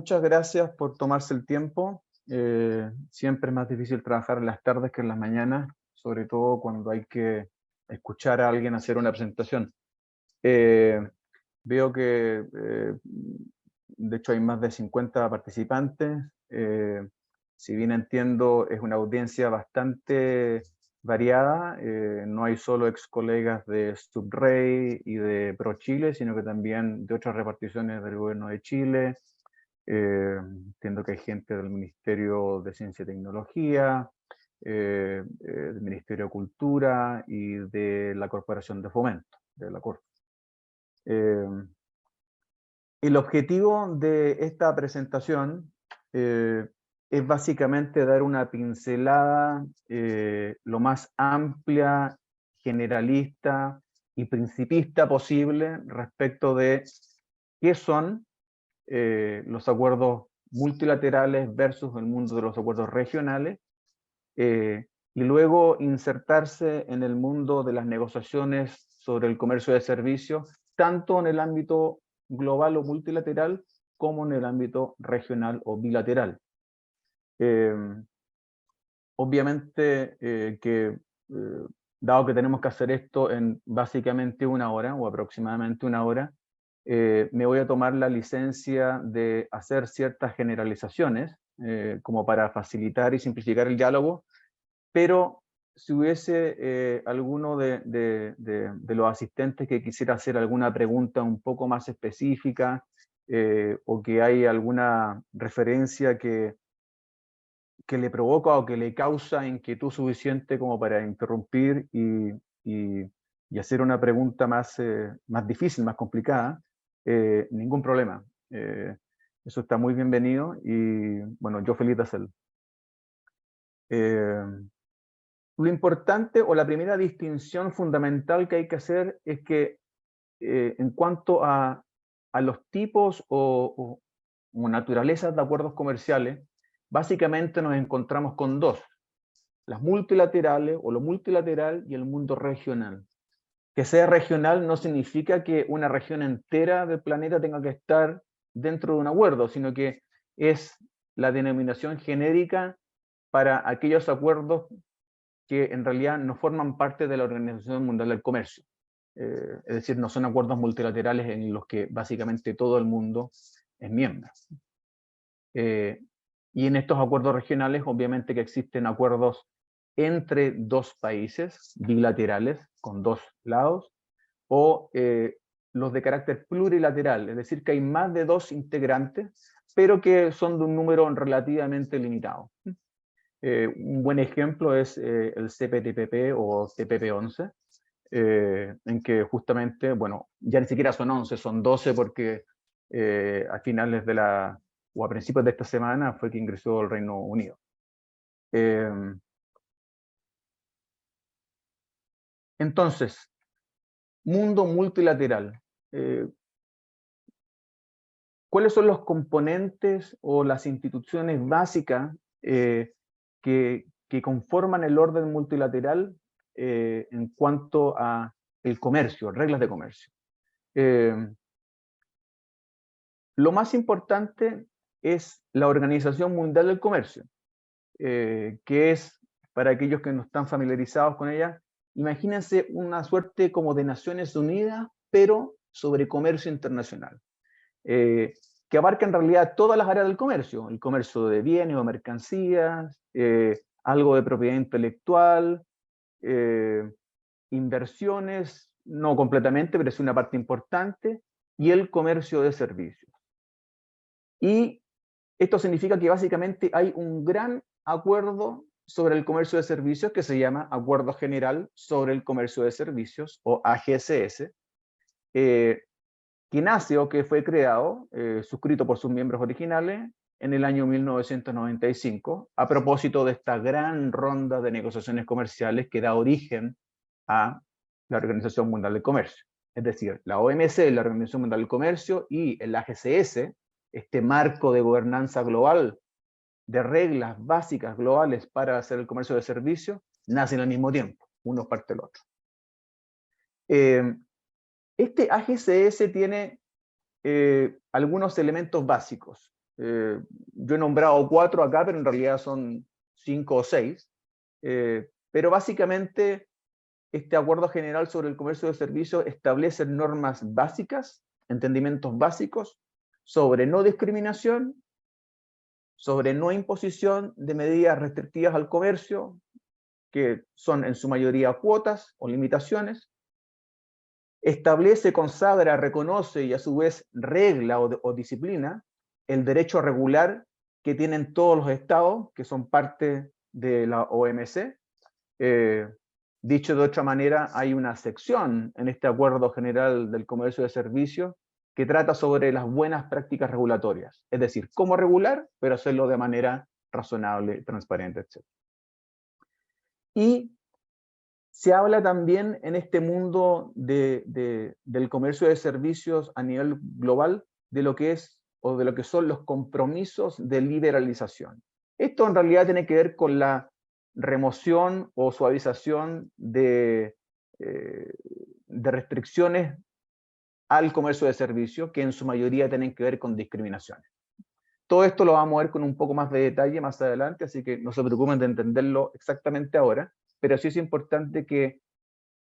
muchas gracias por tomarse el tiempo. Siempre es más difícil trabajar en las tardes que en las mañanas, sobre todo cuando hay que escuchar a alguien hacer una presentación. Eh, Veo que, de hecho, hay más de 50 participantes. Si bien entiendo, es una audiencia bastante variada. No hay solo ex colegas de Subrey y de ProChile, sino que también de otras reparticiones del gobierno de Chile. Entiendo que hay gente del Ministerio de Ciencia y Tecnología, del Ministerio de Cultura y de la Corporación de Fomento, de la Corf. El objetivo de esta presentación es básicamente dar una pincelada lo más amplia, generalista y principista posible respecto de qué son los acuerdos multilaterales versus el mundo de los acuerdos regionales, y luego insertarse en el mundo de las negociaciones sobre el comercio de servicios, tanto en el ámbito global o multilateral como en el ámbito regional o bilateral. Obviamente dado que tenemos que hacer esto en básicamente una hora o aproximadamente una hora, me voy a tomar la licencia de hacer ciertas generalizaciones como para facilitar y simplificar el diálogo, pero si hubiese alguno de los asistentes que quisiera hacer alguna pregunta un poco más específica o que hay alguna referencia que le provoca o que le causa inquietud suficiente como para interrumpir y hacer una pregunta más difícil, más complicada, ningún problema. Eso está muy bienvenido y bueno, yo feliz de hacerlo. Lo importante o la primera distinción fundamental que hay que hacer es que en cuanto a los tipos o naturalezas de acuerdos comerciales, básicamente nos encontramos con dos: las multilaterales o lo multilateral y el mundo regional. Que sea regional no significa que una región entera del planeta tenga que estar dentro de un acuerdo, sino que es la denominación genérica para aquellos acuerdos que en realidad no forman parte de la Organización Mundial del Comercio. Es decir, no son acuerdos multilaterales en los que básicamente todo el mundo es miembro. Y en estos acuerdos regionales, obviamente que existen acuerdos entre dos países, bilaterales, con dos lados, o los de carácter plurilateral, es decir, que hay más de dos integrantes, pero que son de un número relativamente limitado. Un buen ejemplo es el CPTPP o TPP-11, en que justamente, bueno, ya ni siquiera son 11, son 12 porque a finales de o a principios de esta semana fue que ingresó el Reino Unido. Entonces, mundo multilateral. ¿Cuáles son los componentes o las instituciones básicas que conforman el orden multilateral en cuanto a el comercio, reglas de comercio? Lo más importante es la Organización Mundial del Comercio, que es, para aquellos que no están familiarizados con ella, imagínense una suerte como de Naciones Unidas, pero sobre comercio internacional, que abarca en realidad todas las áreas del comercio: el comercio de bienes o mercancías, algo de propiedad intelectual, inversiones, no completamente, pero es una parte importante, y el comercio de servicios. Y esto significa que básicamente hay un gran acuerdo sobre el comercio de servicios que se llama Acuerdo General sobre el Comercio de Servicios, o AGCS, que nace o que fue creado, suscrito por sus miembros originales, en el año 1995, a propósito de esta gran ronda de negociaciones comerciales que da origen a la Organización Mundial del Comercio. Es decir, la OMC, la Organización Mundial del Comercio, y el AGCS, este marco de gobernanza global, de reglas básicas globales para hacer el comercio de servicios, nacen al mismo tiempo, uno parte del otro. Este AGCS tiene algunos elementos básicos. Yo he nombrado 4 acá, pero en realidad son 5 o 6. Pero básicamente este Acuerdo General sobre el Comercio de Servicios establece normas básicas, entendimientos básicos, sobre no discriminación, sobre no imposición de medidas restrictivas al comercio, que son en su mayoría cuotas o limitaciones. Establece, consagra, reconoce y a su vez regla o disciplina el derecho regular que tienen todos los estados que son parte de la OMC. Dicho de otra manera, hay una sección en este Acuerdo General del Comercio de Servicios que trata sobre las buenas prácticas regulatorias, es decir, cómo regular, pero hacerlo de manera razonable, transparente, etc. Y se habla también en este mundo del comercio de servicios a nivel global de lo que es o de lo que son los compromisos de liberalización. Esto en realidad tiene que ver con la remoción o suavización de restricciones al comercio de servicios que en su mayoría tienen que ver con discriminaciones. Todo esto lo vamos a ver con un poco más de detalle más adelante, así que no se preocupen de entenderlo exactamente ahora, pero sí es importante que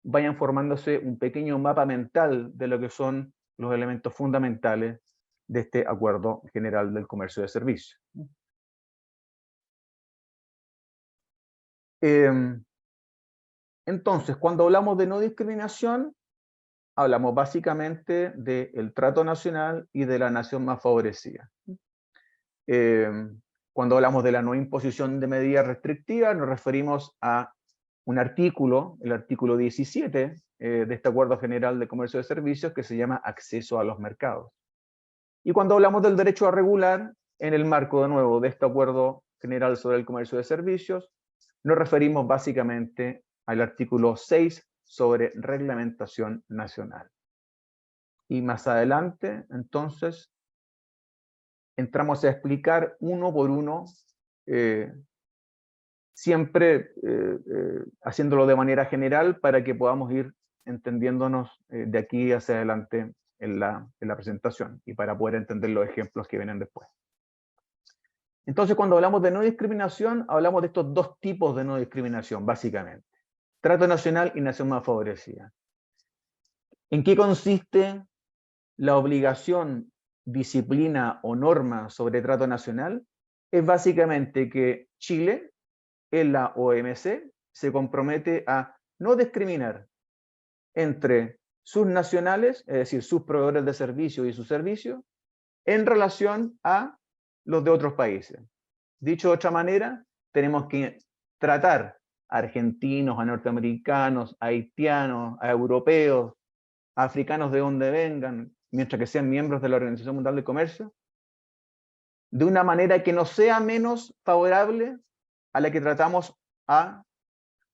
vayan formándose un pequeño mapa mental de lo que son los elementos fundamentales de este Acuerdo General del Comercio de Servicios. Entonces, cuando hablamos de no discriminación, hablamos básicamente del trato nacional y de la nación más favorecida. Cuando hablamos de la no imposición de medidas restrictivas, nos referimos a un artículo, el artículo 17 de este Acuerdo General de Comercio de Servicios, que se llama acceso a los mercados. Y cuando hablamos del derecho a regular, en el marco de nuevo de este Acuerdo General sobre el Comercio de Servicios, nos referimos básicamente al artículo 6 sobre reglamentación nacional. Y más adelante, entonces, entramos a explicar uno por uno, siempre haciéndolo de manera general para que podamos ir entendiéndonos de aquí hacia adelante en la presentación y para poder entender los ejemplos que vienen después. Entonces, cuando hablamos de no discriminación, hablamos de estos dos tipos de no discriminación, básicamente. Trato nacional y nación más favorecida. ¿En qué consiste la obligación, disciplina o norma sobre trato nacional? Es básicamente que Chile, en la OMC, se compromete a no discriminar entre sus nacionales, es decir, sus proveedores de servicios y sus servicios, en relación a los de otros países. Dicho de otra manera, tenemos que tratar a argentinos, a norteamericanos, a haitianos, a europeos, a africanos de donde vengan, mientras que sean miembros de la Organización Mundial del Comercio, de una manera que no sea menos favorable a la que tratamos a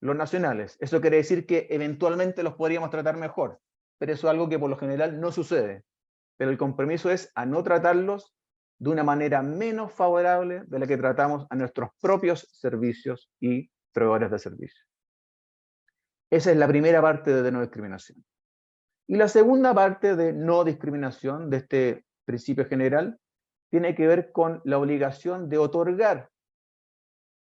los nacionales. Eso quiere decir que eventualmente los podríamos tratar mejor, pero eso es algo que por lo general no sucede. Pero el compromiso es a no tratarlos de una manera menos favorable de la que tratamos a nuestros propios servicios y proveedores de servicios. Esa es la primera parte de no discriminación. Y la segunda parte de no discriminación, de este principio general, tiene que ver con la obligación de otorgar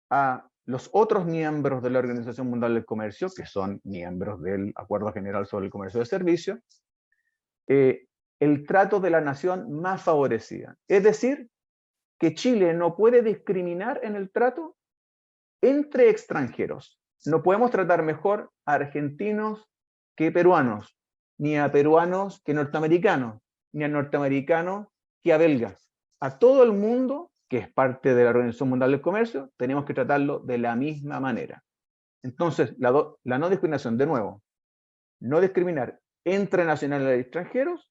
a los otros miembros de la Organización Mundial del Comercio, que son miembros del Acuerdo General sobre el Comercio de Servicios, el trato de la nación más favorecida. Es decir, que Chile no puede discriminar en el trato entre extranjeros. No podemos tratar mejor a argentinos que peruanos, ni a peruanos que norteamericanos, ni a norteamericanos que a belgas. A todo el mundo, que es parte de la Organización Mundial del Comercio, tenemos que tratarlo de la misma manera. Entonces, la no discriminación, de nuevo, no discriminar entre nacionales y extranjeros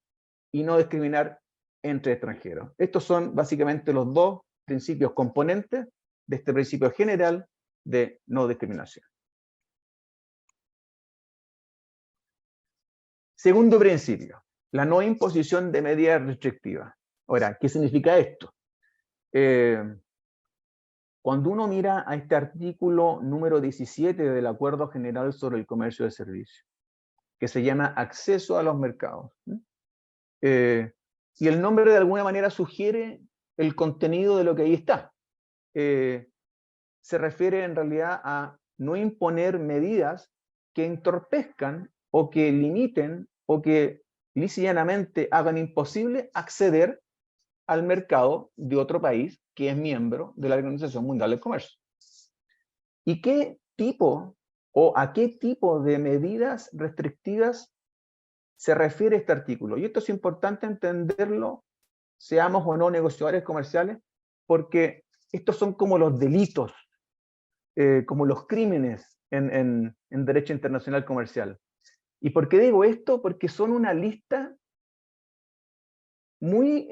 y no discriminar entre extranjeros. Estos son básicamente los dos principios componentes de este principio general de no discriminación. Segundo principio, la no imposición de medidas restrictivas. Ahora, ¿qué significa esto? Cuando uno mira a este artículo número 17 del Acuerdo General sobre el Comercio de Servicios, que se llama Acceso a los Mercados, y el nombre de alguna manera sugiere el contenido de lo que ahí está. Se refiere en realidad a no imponer medidas que entorpezcan o que limiten o que lisianamente hagan imposible acceder al mercado de otro país que es miembro de la Organización Mundial del Comercio. ¿Y qué tipo o a qué tipo de medidas restrictivas se refiere este artículo? Y esto es importante entenderlo, seamos o no negociadores comerciales, porque estos son como los delitos, como los crímenes en derecho internacional comercial. ¿Y por qué digo esto? Porque son una lista muy,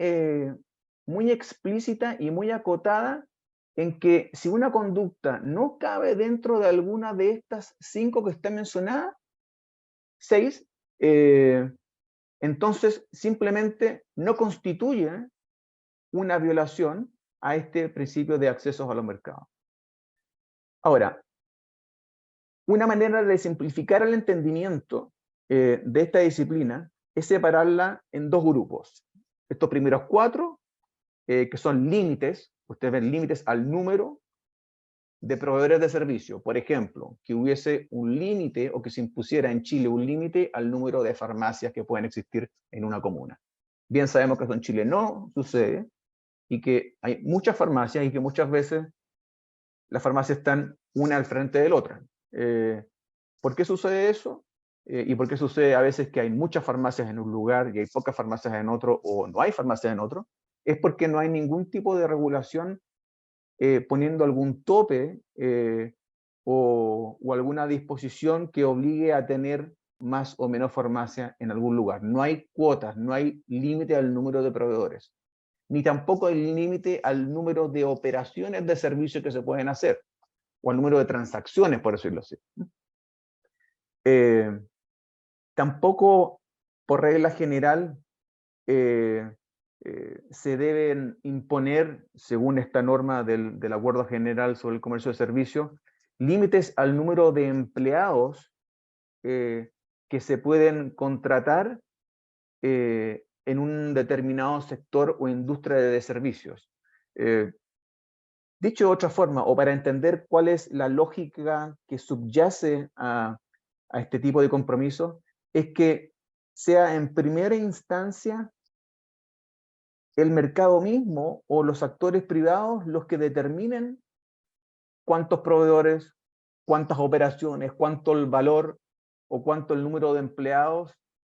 muy explícita y muy acotada, en que si una conducta no cabe dentro de alguna de estas 5 que están mencionadas, 6, entonces simplemente no constituye una violación a este principio de acceso a los mercados. Ahora, una manera de simplificar el entendimiento de esta disciplina es separarla en 2 grupos. Estos primeros 4, que son límites, ustedes ven límites al número de proveedores de servicio. Por ejemplo, que hubiese un límite o que se impusiera en Chile un límite al número de farmacias que pueden existir en una comuna. Bien sabemos que eso en Chile no sucede y que hay muchas farmacias y que muchas veces las farmacias están una al frente de la otra. ¿Por qué sucede eso? ¿Y por qué sucede a veces que hay muchas farmacias en un lugar y hay pocas farmacias en otro, o no hay farmacias en otro? Es porque no hay ningún tipo de regulación poniendo algún tope o alguna disposición que obligue a tener más o menos farmacia en algún lugar. No hay cuotas, no hay límite al número de proveedores, ni tampoco hay límite al número de operaciones de servicio que se pueden hacer, o al número de transacciones, por decirlo así. Tampoco, por regla general, se deben imponer, según esta norma del Acuerdo General sobre el Comercio de Servicios, límites al número de empleados que se pueden contratar en un determinado sector o industria de servicios. Dicho de otra forma, o para entender cuál es la lógica que subyace a este tipo de compromiso, es que sea en primera instancia el mercado mismo o los actores privados los que determinen cuántos proveedores, cuántas operaciones, cuánto el valor o cuánto el número de empleados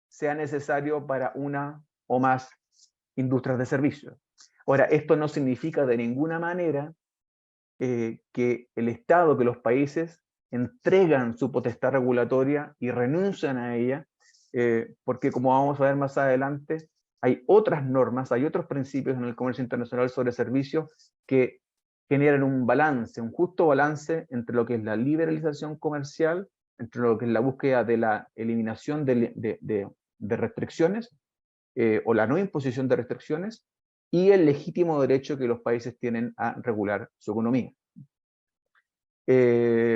sea necesario para una o más industrias de servicios. Ahora, esto no significa de ninguna manera que el Estado, que los países entregan su potestad regulatoria y renuncian a ella, porque como vamos a ver más adelante, hay otras normas, hay otros principios en el comercio internacional sobre servicios que generan un balance, un justo balance entre lo que es la liberalización comercial, entre lo que es la búsqueda de la eliminación de restricciones o la no imposición de restricciones y el legítimo derecho que los países tienen a regular su economía.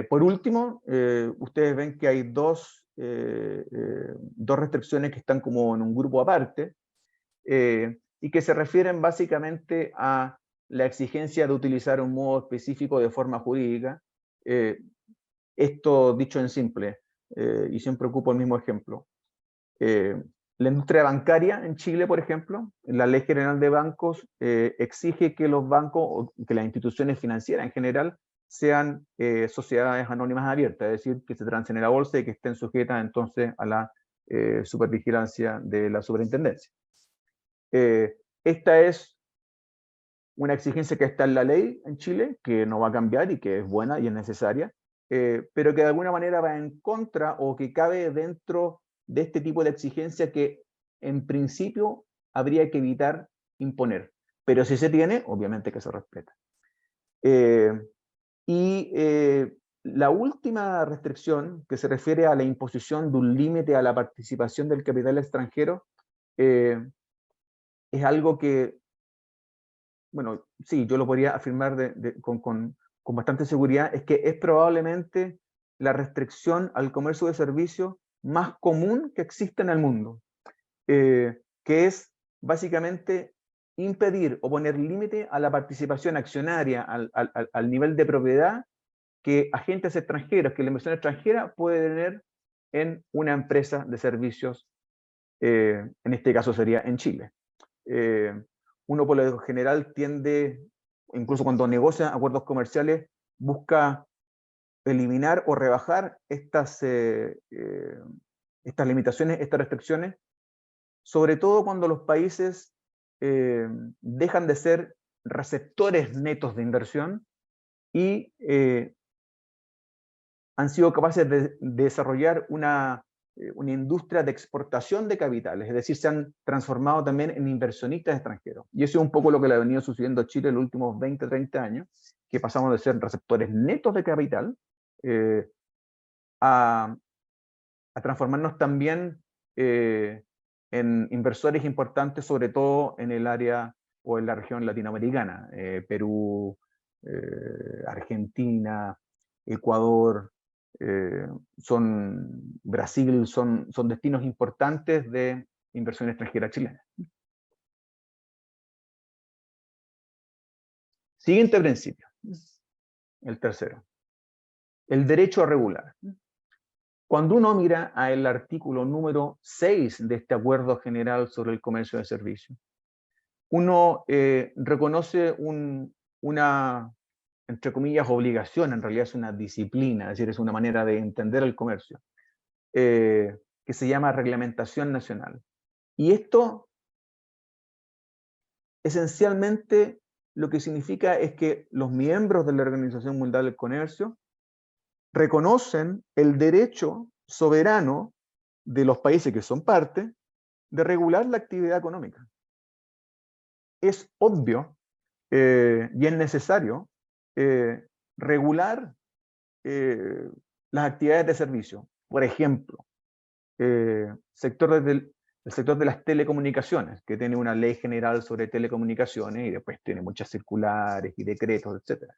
Por último, ustedes ven que hay dos restricciones que están como en un grupo aparte y que se refieren básicamente a la exigencia de utilizar un modo específico de forma jurídica. Esto dicho en simple, y siempre ocupo el mismo ejemplo. La industria bancaria en Chile, por ejemplo, la Ley General de Bancos exige que los bancos o que las instituciones financieras en general sean sociedades anónimas abiertas, es decir, que se transen en la bolsa y que estén sujetas entonces a la supervigilancia de la superintendencia. Esta es una exigencia que está en la ley en Chile, que no va a cambiar y que es buena y es necesaria, pero que de alguna manera va en contra o que cabe dentro de este tipo de exigencia que en principio habría que evitar imponer. Pero si se tiene, obviamente que se respeta. La última restricción, que se refiere a la imposición de un límite a la participación del capital extranjero, es algo que, bueno, sí, yo lo podría afirmar con bastante seguridad, es que es probablemente la restricción al comercio de servicios más común que existe en el mundo, que es básicamente impedir o poner límite a la participación accionaria al nivel de propiedad que agentes extranjeros, que la inversión extranjera puede tener en una empresa de servicios, en este caso sería en Chile. Uno por lo general tiende, incluso cuando negocia acuerdos comerciales, busca eliminar o rebajar estas limitaciones, estas restricciones, sobre todo cuando los países dejan de ser receptores netos de inversión y han sido capaces de desarrollar una industria de exportación de capitales, es decir, se han transformado también en inversionistas extranjeros. Y eso es un poco lo que le ha venido sucediendo a Chile en los últimos 20, 30 años, que pasamos de ser receptores netos de capital a transformarnos también en inversores importantes, sobre todo en el área o en la región latinoamericana, Perú, Argentina, Ecuador, Brasil, son destinos importantes de inversión extranjera chilena. Siguiente principio, el tercero, el derecho a regular. Cuando uno mira al artículo número 6 de este Acuerdo General sobre el Comercio de Servicios, uno reconoce una, entre comillas, obligación, en realidad es una disciplina, es decir, es una manera de entender el comercio, que se llama reglamentación nacional. Y esto, esencialmente, lo que significa es que los miembros de la Organización Mundial del Comercio reconocen el derecho soberano de los países que son parte de regular la actividad económica. Es obvio y es necesario regular las actividades de servicio. Por ejemplo, el sector de las telecomunicaciones, que tiene una ley general sobre telecomunicaciones y después tiene muchas circulares y decretos, etc.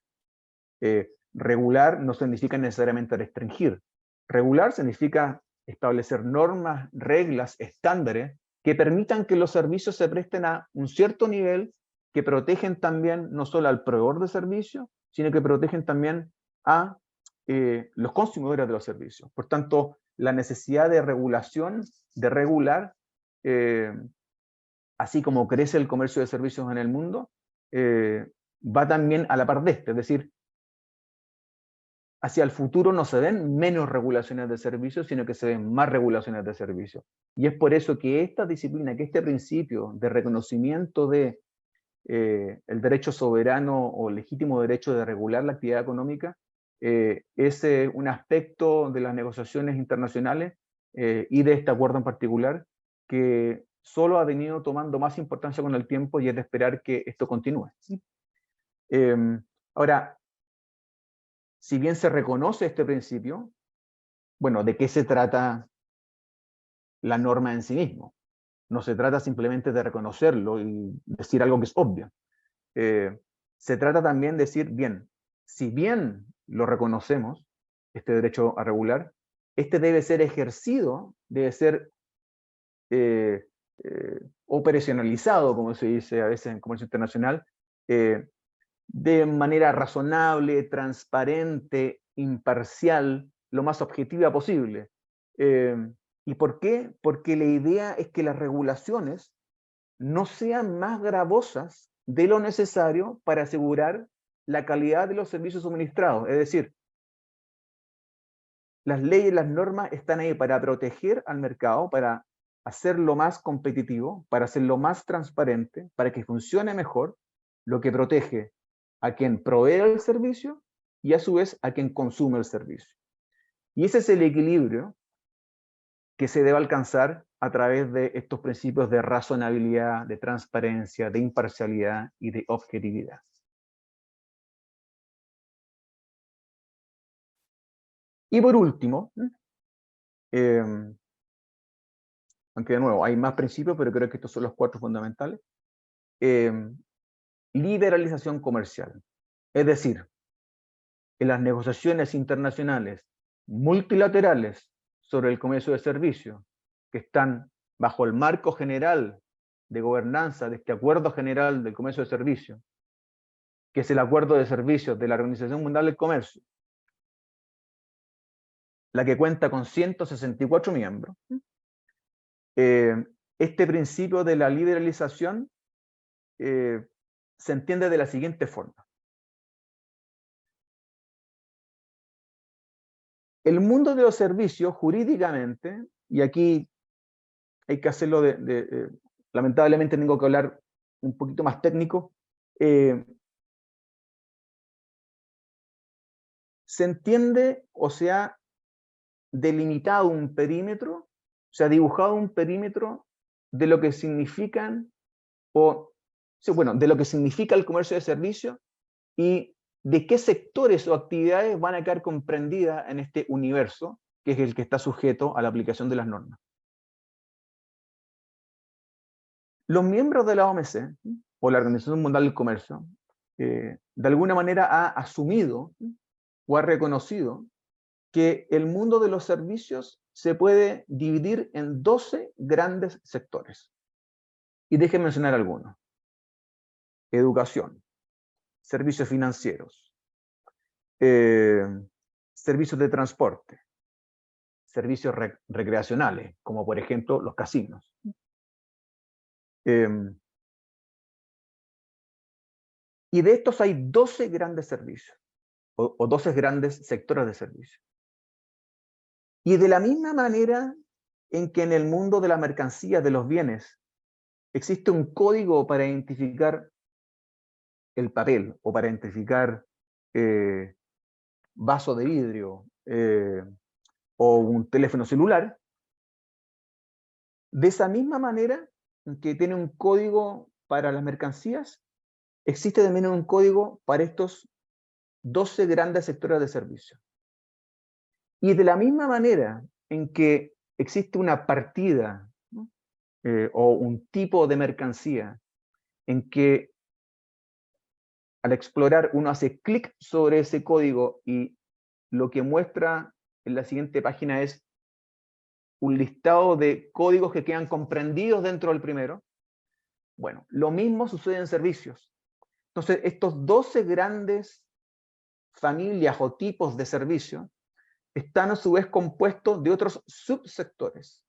Regular no significa necesariamente restringir. Regular significa establecer normas, reglas, estándares que permitan que los servicios se presten a un cierto nivel, que protegen también no solo al proveedor de servicios, sino que protegen también a los consumidores de los servicios. Por tanto, la necesidad de regulación, de regular, así como crece el comercio de servicios en el mundo, va también a la par de este, es decir, hacia el futuro no se ven menos regulaciones de servicios, sino que se ven más regulaciones de servicios. Y es por eso que esta disciplina, que este principio de reconocimiento de el derecho soberano o legítimo derecho de regular la actividad económica, es un aspecto de las negociaciones internacionales y de este acuerdo en particular, que solo ha venido tomando más importancia con el tiempo y es de esperar que esto continúe. Ahora, si bien se reconoce este principio, bueno, ¿de qué se trata la norma en sí mismo? No se trata simplemente de reconocerlo y decir algo que es obvio. Se trata también de decir, bien, si bien lo reconocemos, este derecho a regular, este debe ser ejercido, debe ser operacionalizado, como se dice a veces en comercio internacional, de manera razonable, transparente, imparcial, lo más objetiva posible. ¿Y por qué? Porque la idea es que las regulaciones no sean más gravosas de lo necesario para asegurar la calidad de los servicios suministrados. Es decir, las leyes, las normas están ahí para proteger al mercado, para hacerlo más competitivo, para hacerlo más transparente, para que funcione mejor, lo que protege a quien provee el servicio y a su vez a quien consume el servicio. Y ese es el equilibrio que se debe alcanzar a través de estos principios de razonabilidad, de transparencia, de imparcialidad y de objetividad. Y por último, aunque de nuevo hay más principios, pero creo que estos son los 4 fundamentales, liberalización comercial. Es decir, en las negociaciones internacionales multilaterales sobre el comercio de servicios, que están bajo el marco general de gobernanza de este Acuerdo General del Comercio de Servicios, que es el Acuerdo de Servicios de la Organización Mundial del Comercio, la que cuenta con 164 miembros, este principio de la liberalización se entiende de la siguiente forma. El mundo de los servicios, jurídicamente, y aquí hay que hacerlo lamentablemente tengo que hablar un poquito más técnico, se entiende o se ha delimitado un perímetro, se ha dibujado un perímetro de lo que significan, de lo que significa el comercio de servicios y de qué sectores o actividades van a quedar comprendidas en este universo, que es el que está sujeto a la aplicación de las normas. Los miembros de la OMC, o la Organización Mundial del Comercio, de alguna manera ha asumido o ha reconocido que el mundo de los servicios se puede dividir en 12 grandes sectores. Y déjenme mencionar algunos. Educación, servicios financieros, servicios de transporte, servicios recreacionales, como por ejemplo los casinos. Y de estos hay 12 grandes servicios, o 12 grandes sectores de servicios. Y de la misma manera en que en el mundo de la mercancía, de los bienes, existe un código para identificar el papel, o para identificar vaso de vidrio, o un teléfono celular, de esa misma manera que tiene un código para las mercancías, existe también un código para estos 12 grandes sectores de servicio. Y de la misma manera en que existe una partida, ¿no? O un tipo de mercancía en que al explorar uno hace clic sobre ese código y lo que muestra en la siguiente página es un listado de códigos que quedan comprendidos dentro del primero. Bueno, lo mismo sucede en servicios. Entonces, estos 12 grandes familias o tipos de servicios están a su vez compuestos de otros subsectores.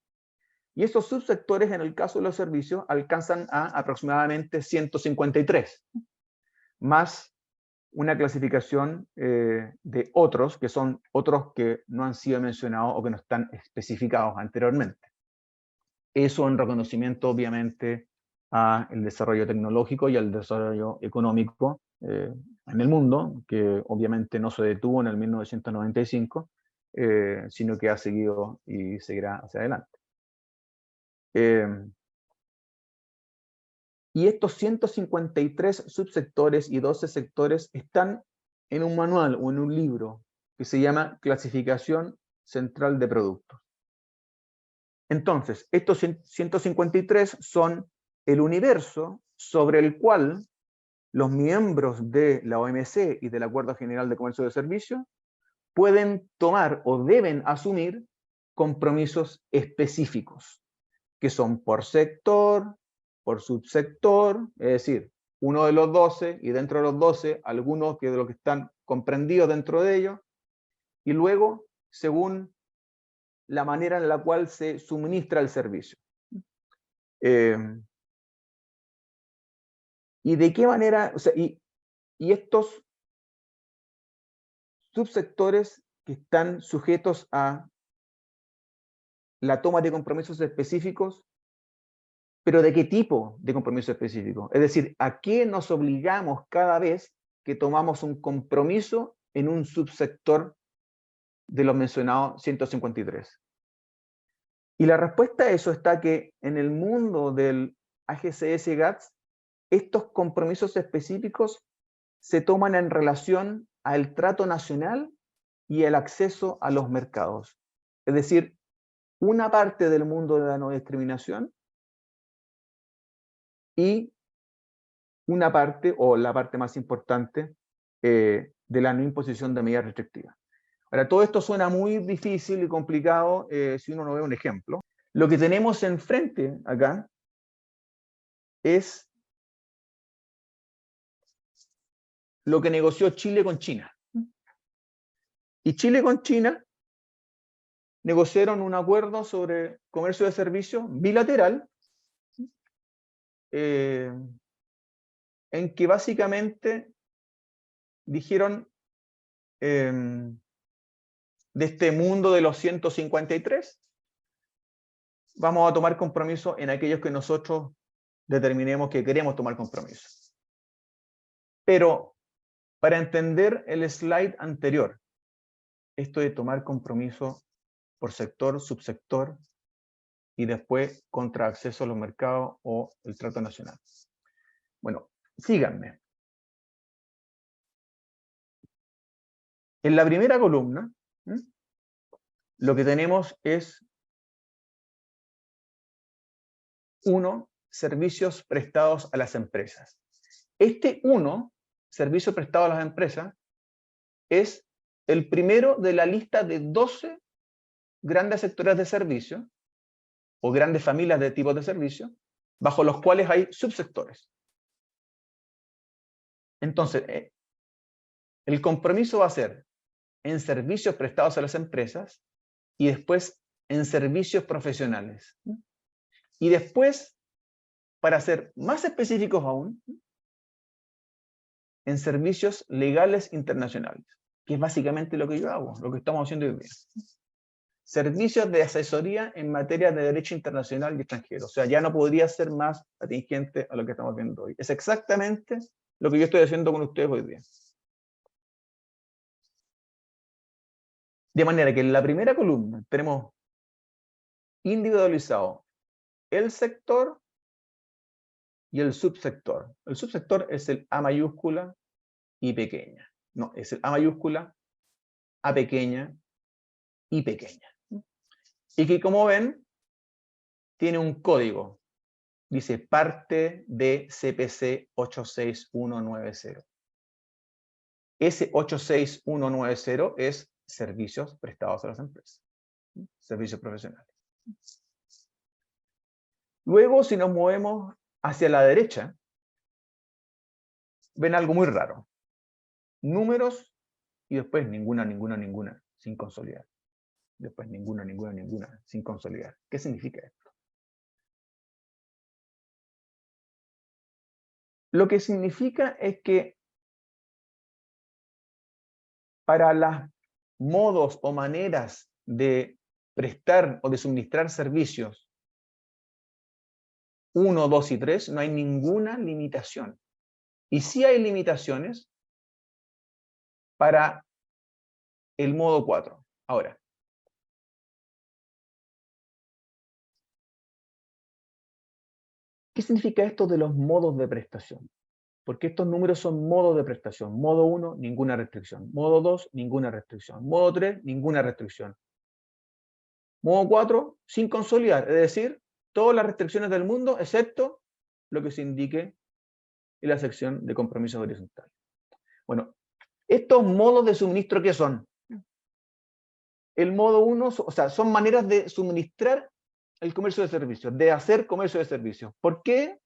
Y esos subsectores, en el caso de los servicios, alcanzan a aproximadamente 153, más una clasificación de otros, que son otros que no han sido mencionados o que no están especificados anteriormente. Eso en reconocimiento, obviamente, al desarrollo tecnológico y al desarrollo económico en el mundo, que obviamente no se detuvo en el 1995, sino que ha seguido y seguirá hacia adelante. Y estos 153 subsectores y 12 sectores están en un manual o en un libro que se llama Clasificación Central de Productos. Entonces, estos 153 son el universo sobre el cual los miembros de la OMC y del Acuerdo General de Comercio de Servicios pueden tomar o deben asumir compromisos específicos, que son por sector, por subsector, es decir, uno de los 12 y dentro de los 12, algunos de los que están comprendidos dentro de ellos, y luego según la manera en la cual se suministra el servicio. ¿Y de qué manera? O sea, y estos subsectores que están sujetos a la toma de compromisos específicos, pero ¿de qué tipo de compromiso específico? Es decir, ¿a qué nos obligamos cada vez que tomamos un compromiso en un subsector de los mencionados 153? Y la respuesta a eso está que en el mundo del AGCS-GATS, estos compromisos específicos se toman en relación al trato nacional y el acceso a los mercados. Es decir, una parte del mundo de la no discriminación y una parte, o la parte más importante, de la no imposición de medidas restrictivas. Ahora, todo esto suena muy difícil y complicado si uno no ve un ejemplo. Lo que tenemos enfrente acá es lo que negoció Chile con China. Y Chile con China negociaron un acuerdo sobre comercio de servicios bilateral, en que básicamente dijeron, de este mundo de los 153, vamos a tomar compromiso en aquellos que nosotros determinemos que queremos tomar compromiso. Pero para entender el slide anterior, esto de tomar compromiso por sector, subsector, y después contra acceso a los mercados o el trato nacional. Bueno, síganme. En la primera columna, lo que tenemos es 1, servicios prestados a las empresas. Este 1, servicios prestados a las empresas, es el primero de la lista de 12 grandes sectores de servicio o grandes familias de tipos de servicio, bajo los cuales hay subsectores. Entonces, el compromiso va a ser en servicios prestados a las empresas y después en servicios profesionales. Y después, para ser más específicos aún, en servicios legales internacionales, que es básicamente lo que yo hago, lo que estamos haciendo hoy día. Servicios de asesoría en materia de derecho internacional y extranjero. O sea, ya no podría ser más atingente a lo que estamos viendo hoy. Es exactamente lo que yo estoy haciendo con ustedes hoy día. De manera que en la primera columna tenemos individualizado el sector y el subsector. El subsector es el A mayúscula y pequeña. No, es el A mayúscula, A pequeña y pequeña. Y que, como ven, tiene un código. Dice parte de CPC 86190. Ese 86190 es servicios prestados a las empresas. Servicios profesionales. Luego, si nos movemos hacia la derecha, ven algo muy raro. Números y después ninguna, sin consolidar. Después ninguna, sin consolidar. ¿Qué significa esto? Lo que significa es que para los modos o maneras de prestar o de suministrar servicios 1, 2 y 3, no hay ninguna limitación. Y sí hay limitaciones para el modo 4. Ahora, ¿qué significa esto de los modos de prestación? Porque estos números son modos de prestación. Modo 1, ninguna restricción. Modo 2, ninguna restricción. Modo 3, ninguna restricción. Modo 4, sin consolidar. Es decir, todas las restricciones del mundo, excepto lo que se indique en la sección de compromisos horizontales. Bueno, estos modos de suministro, ¿qué son? El modo 1, o sea, son maneras de suministrar el comercio de servicios, de hacer comercio de servicios. ¿Por qué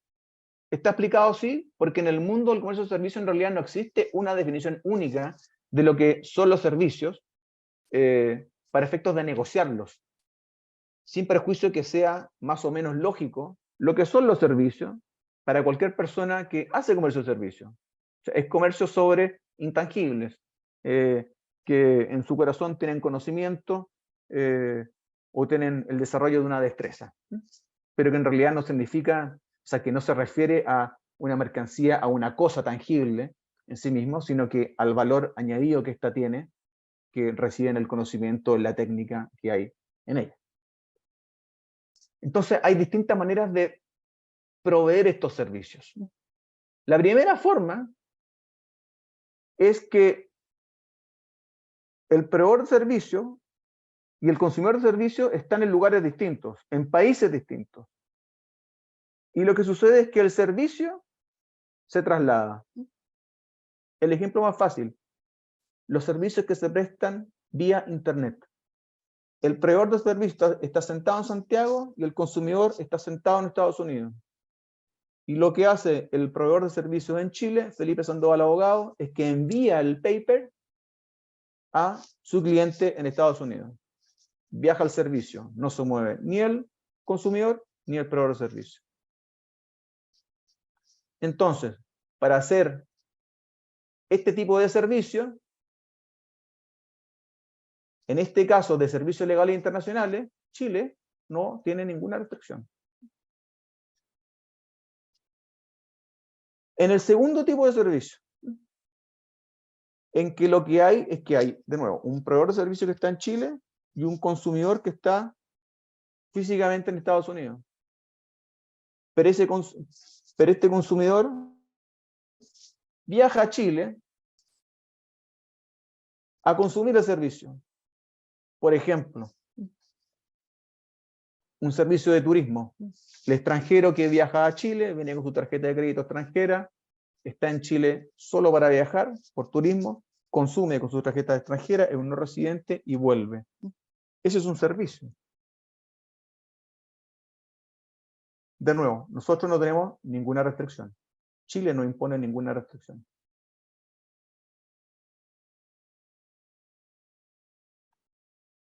está explicado así? Porque en el mundo del comercio de servicios en realidad no existe una definición única de lo que son los servicios para efectos de negociarlos, sin perjuicio que sea más o menos lógico lo que son los servicios para cualquier persona que hace comercio de servicios. O sea, es comercio sobre intangibles, que en su corazón tienen conocimiento o tienen el desarrollo de una destreza, pero que en realidad no significa, o sea, que no se refiere a una mercancía, a una cosa tangible en sí mismo, sino que al valor añadido que ésta tiene, que reside en el conocimiento, en la técnica que hay en ella. Entonces hay distintas maneras de proveer estos servicios. La primera forma es que el proveedor de servicio y el consumidor de servicio están en lugares distintos, en países distintos. Y lo que sucede es que el servicio se traslada. El ejemplo más fácil, los servicios que se prestan vía Internet. El proveedor de servicio está sentado en Santiago y el consumidor está sentado en Estados Unidos. Y lo que hace el proveedor de servicios en Chile, Felipe Sandoval Abogado, es que envía el paper a su cliente en Estados Unidos. Viaja al servicio, no se mueve ni el consumidor ni el proveedor de servicio. Entonces, para hacer este tipo de servicio, en este caso de servicios legales internacionales, Chile no tiene ninguna restricción. En el segundo tipo de servicio, en que lo que hay es que hay, de nuevo, un proveedor de servicio que está en Chile y un consumidor que está físicamente en Estados Unidos. Pero este consumidor viaja a Chile a consumir el servicio. Por ejemplo, un servicio de turismo. El extranjero que viaja a Chile, viene con su tarjeta de crédito extranjera, está en Chile solo para viajar, por turismo, consume con su tarjeta extranjera, es un no residente y vuelve. Ese es un servicio. De nuevo, nosotros no tenemos ninguna restricción. Chile no impone ninguna restricción.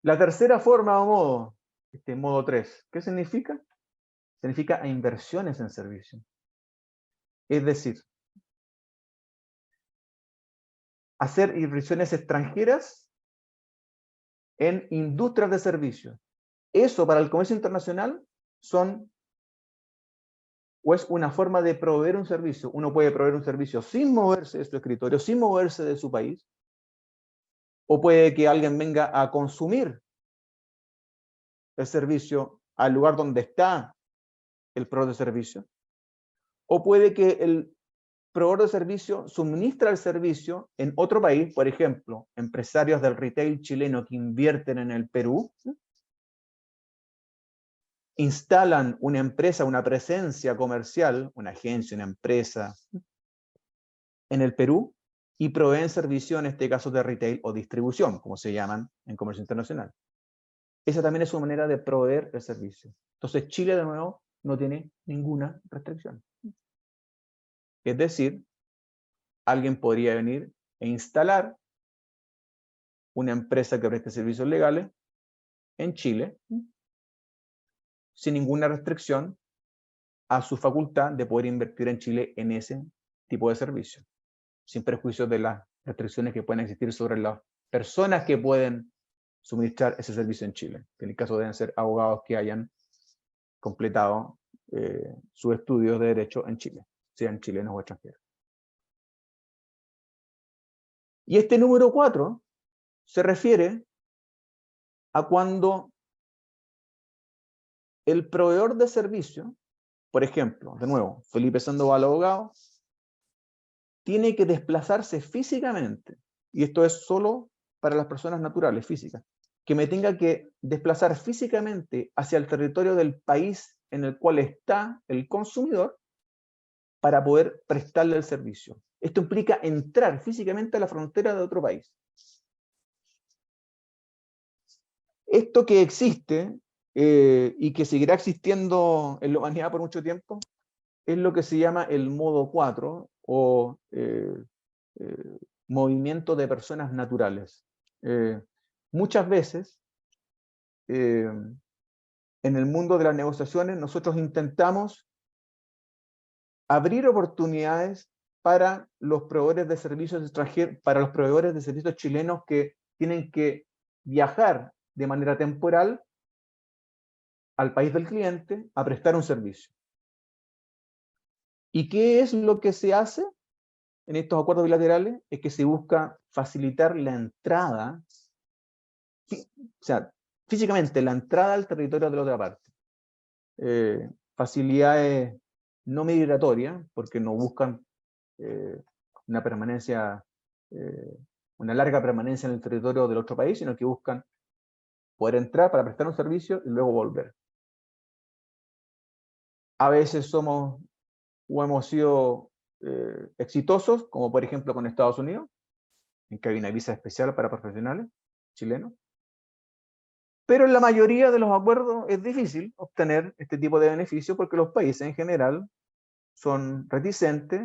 La tercera forma o modo, modo 3, ¿qué significa? Significa inversiones en servicio. Es decir, hacer inversiones extranjeras en industrias de servicios. Eso para el comercio internacional es una forma de proveer un servicio. Uno puede proveer un servicio sin moverse de su escritorio, sin moverse de su país, o puede que alguien venga a consumir el servicio al lugar donde está el proveedor de servicio, o puede que el proveedor de servicio suministra el servicio en otro país, por ejemplo, empresarios del retail chileno que invierten en el Perú, instalan una empresa, una presencia comercial, una agencia, una empresa en el Perú y proveen servicio, en este caso de retail o distribución, como se llaman en comercio internacional. Esa también es su manera de proveer el servicio. Entonces Chile, de nuevo, no tiene ninguna restricción. Es decir, alguien podría venir e instalar una empresa que preste servicios legales en Chile sin ninguna restricción a su facultad de poder invertir en Chile en ese tipo de servicio, sin perjuicio de las restricciones que pueden existir sobre las personas que pueden suministrar ese servicio en Chile, que en el caso deben ser abogados que hayan completado sus estudios de derecho en Chile, sean chilenos o extranjeros. Y este número 4 se refiere a cuando el proveedor de servicio, por ejemplo, de nuevo, Felipe Sandoval abogado, tiene que desplazarse físicamente, y esto es solo para las personas naturales, físicas, que me tenga que desplazar físicamente hacia el territorio del país en el cual está el consumidor para poder prestarle el servicio. Esto implica entrar físicamente a la frontera de otro país. Esto que existe y que seguirá existiendo en la humanidad por mucho tiempo es lo que se llama el modo 4 o movimiento de personas naturales. Muchas veces en el mundo de las negociaciones nosotros intentamos abrir oportunidades para los proveedores de servicios extranjeros, para los proveedores de servicios chilenos que tienen que viajar de manera temporal al país del cliente a prestar un servicio. ¿Y qué es lo que se hace en estos acuerdos bilaterales? Es que se busca facilitar la entrada, o sea, físicamente la entrada al territorio de la otra parte. Facilidades no migratorias, porque no buscan una permanencia, una larga permanencia en el territorio del otro país, sino que buscan poder entrar para prestar un servicio y luego volver. A veces somos o hemos sido exitosos, como por ejemplo con Estados Unidos, en que hay una visa especial para profesionales chilenos. Pero en la mayoría de los acuerdos es difícil obtener este tipo de beneficio porque los países en general son reticentes,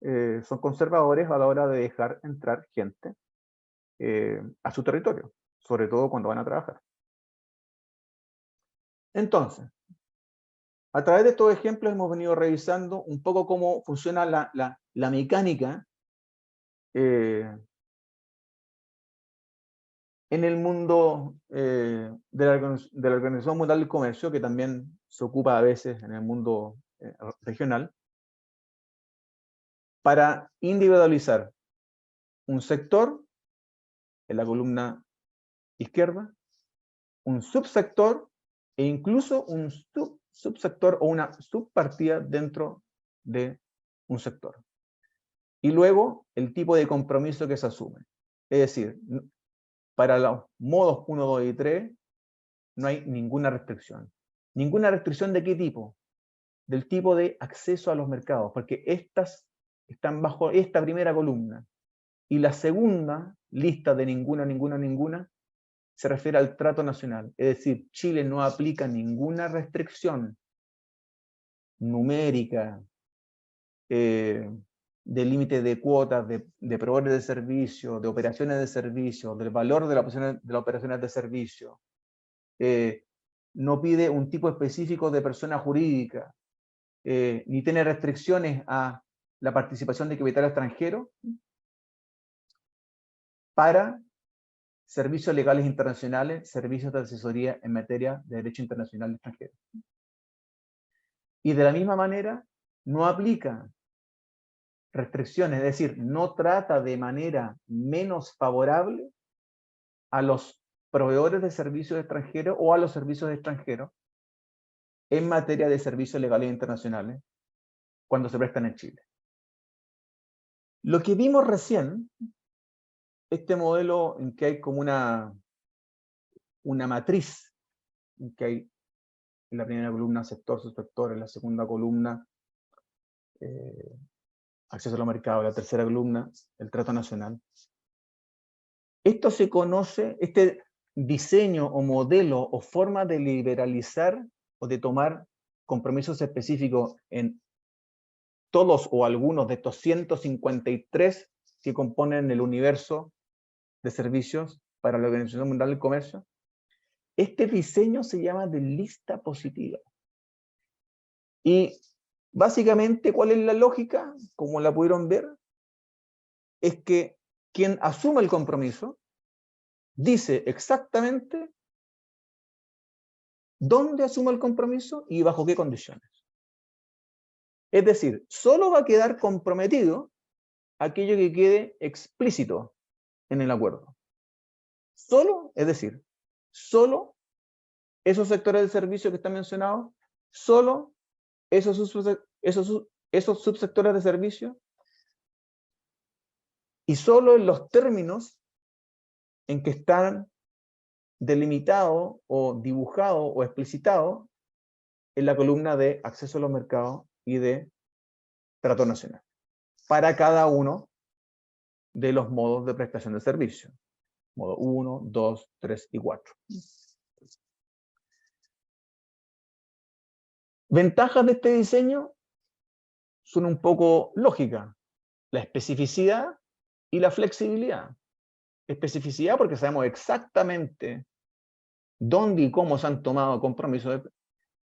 son conservadores a la hora de dejar entrar gente a su territorio, sobre todo cuando van a trabajar. Entonces, a través de estos ejemplos hemos venido revisando un poco cómo funciona la mecánica en el mundo de la Organización Mundial del Comercio, que también se ocupa a veces en el mundo regional, para individualizar un sector en la columna izquierda, un subsector e incluso un subsector o una subpartida dentro de un sector. Y luego el tipo de compromiso que se asume. Es decir, para los modos 1, 2 y 3 no hay ninguna restricción. ¿Ninguna restricción de qué tipo? Del tipo de acceso a los mercados, porque estas están bajo esta primera columna. Y la segunda lista de ninguna, se refiere al trato nacional. Es decir, Chile no aplica ninguna restricción numérica, de límite de cuotas, de proveedores de servicio, de operaciones de servicio, del valor de las operaciones de servicio. No pide un tipo específico de persona jurídica, ni tiene restricciones a la participación de capital extranjero para servicios legales internacionales, servicios de asesoría en materia de derecho internacional extranjero. Y de la misma manera, no aplica restricciones, es decir, no trata de manera menos favorable a los proveedores de servicios extranjeros o a los servicios extranjeros en materia de servicios legales internacionales cuando se prestan en Chile. Lo que vimos recién, este modelo en que hay como una matriz, en que hay en la primera columna sector, subsector, en la segunda columna acceso a los mercados, en la tercera columna el trato nacional. Esto se conoce, este diseño o modelo o forma de liberalizar o de tomar compromisos específicos en todos o algunos de estos 153 que componen el universo de servicios para la Organización Mundial del Comercio. Este diseño se llama de lista positiva. Y básicamente, ¿cuál es la lógica? Como la pudieron ver, es que quien asume el compromiso dice exactamente dónde asume el compromiso y bajo qué condiciones. Es decir, solo va a quedar comprometido aquello que quede explícito en el acuerdo. Solo, es decir, solo esos sectores de servicio que están mencionados, solo esos subsectores de servicio y solo en los términos en que están delimitados o dibujados o explicitados en la columna de acceso a los mercados y de trato nacional, para cada uno de los modos de prestación de servicio. Modo 1, 2, 3 y 4. Ventajas de este diseño son un poco lógicas. La especificidad y la flexibilidad. Especificidad porque sabemos exactamente dónde y cómo se han tomado compromisos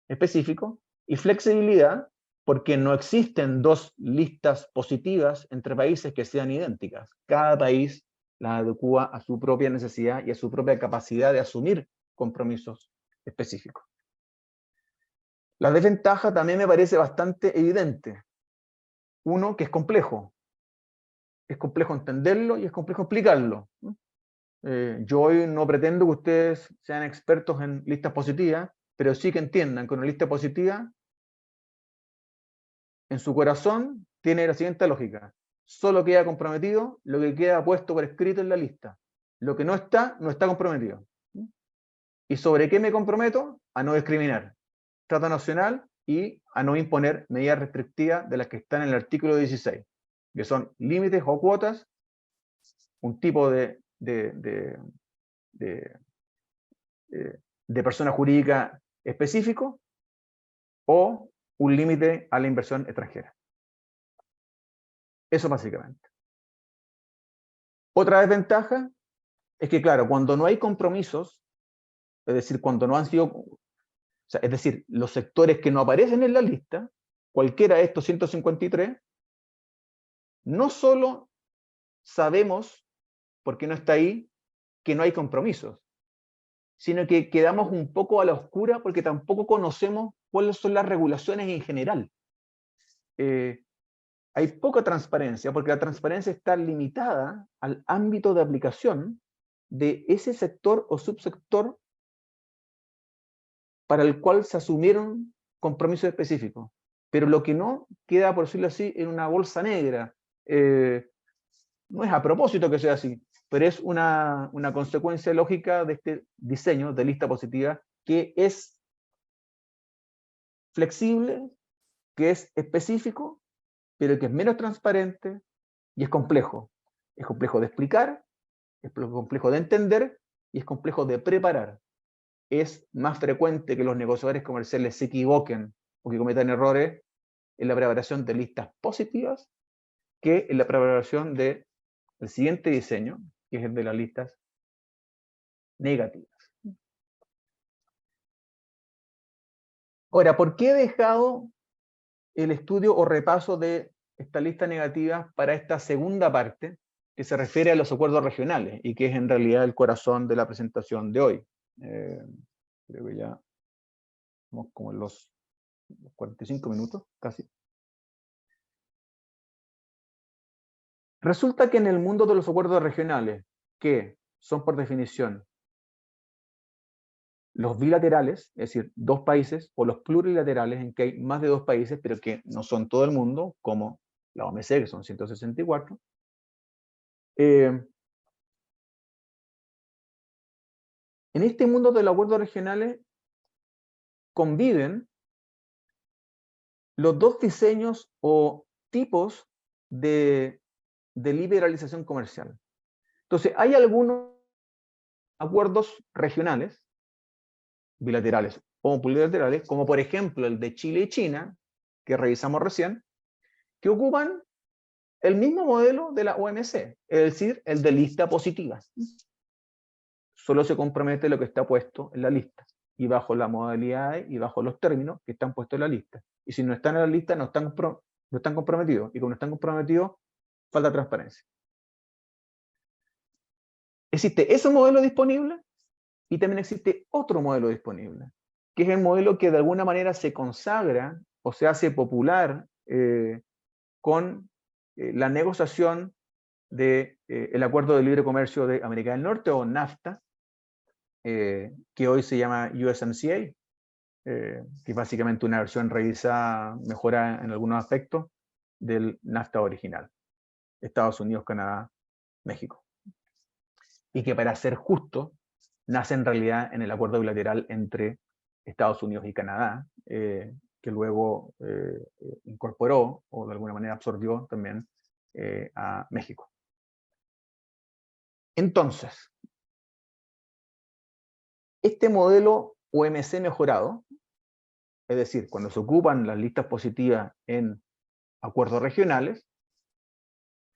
específicos. Y flexibilidad porque no existen dos listas positivas entre países que sean idénticas. Cada país las adecua a su propia necesidad y a su propia capacidad de asumir compromisos específicos. La desventaja también me parece bastante evidente. Uno, que es complejo. Es complejo entenderlo y es complejo explicarlo. Yo hoy no pretendo que ustedes sean expertos en listas positivas, pero sí que entiendan que una lista positiva en su corazón tiene la siguiente lógica. Solo queda comprometido lo que queda puesto por escrito en la lista. Lo que no está comprometido. ¿Y sobre qué me comprometo? A no discriminar. Trato nacional y a no imponer medidas restrictivas de las que están en el artículo 16, que son límites o cuotas, un tipo de persona jurídica específico o un límite a la inversión extranjera. Eso básicamente. Otra desventaja es que, claro, cuando no hay compromisos, es decir, cuando no han sido, o sea, es decir, los sectores que no aparecen en la lista, cualquiera de estos 153, no solo sabemos, porque no está ahí, que no hay compromisos, sino que quedamos un poco a la oscura porque tampoco conocemos cuáles son las regulaciones en general. Hay poca transparencia porque la transparencia está limitada al ámbito de aplicación de ese sector o subsector para el cual se asumieron compromisos específicos. Pero lo que no queda, por decirlo así, en una bolsa negra. No es a propósito que sea así, pero es una consecuencia lógica de este diseño de lista positiva que es flexible, que es específico, pero que es menos transparente y es complejo. Es complejo de explicar, es complejo de entender y es complejo de preparar. Es más frecuente que los negociadores comerciales se equivoquen o que cometan errores en la preparación de listas positivas que en la preparación del siguiente diseño, que es el de las listas negativas. Ahora, ¿por qué he dejado el estudio o repaso de esta lista negativa para esta segunda parte, que se refiere a los acuerdos regionales y que es en realidad el corazón de la presentación de hoy? Creo que ya estamos como en los 45 minutos, casi. Resulta que en el mundo de los acuerdos regionales, que son por definición los bilaterales, es decir, dos países, o los plurilaterales, en que hay más de dos países, pero que no son todo el mundo, como la OMC, que son 164, en este mundo de los acuerdos regionales conviven los dos diseños o tipos de liberalización comercial. Entonces, hay algunos acuerdos regionales, bilaterales o plurilaterales, como por ejemplo el de Chile y China, que revisamos recién, que ocupan el mismo modelo de la OMC, es decir, el de lista positiva. Solo se compromete lo que está puesto en la lista, y bajo las modalidades y bajo los términos que están puestos en la lista. Y si no están en la lista, no están comprometidos. Y como no están comprometidos, falta transparencia. Existe ese modelo disponible y también existe otro modelo disponible, que es el modelo que de alguna manera se consagra o se hace popular con la negociación del Acuerdo de Libre Comercio de América del Norte, o NAFTA, que hoy se llama USMCA, que es básicamente una versión revisada, mejorada en algunos aspectos, del NAFTA original. Estados Unidos, Canadá, México. Y que, para ser justo, nace en realidad en el acuerdo bilateral entre Estados Unidos y Canadá, que luego incorporó o de alguna manera absorbió también a México. Entonces, este modelo OMC mejorado, es decir, cuando se ocupan las listas positivas en acuerdos regionales,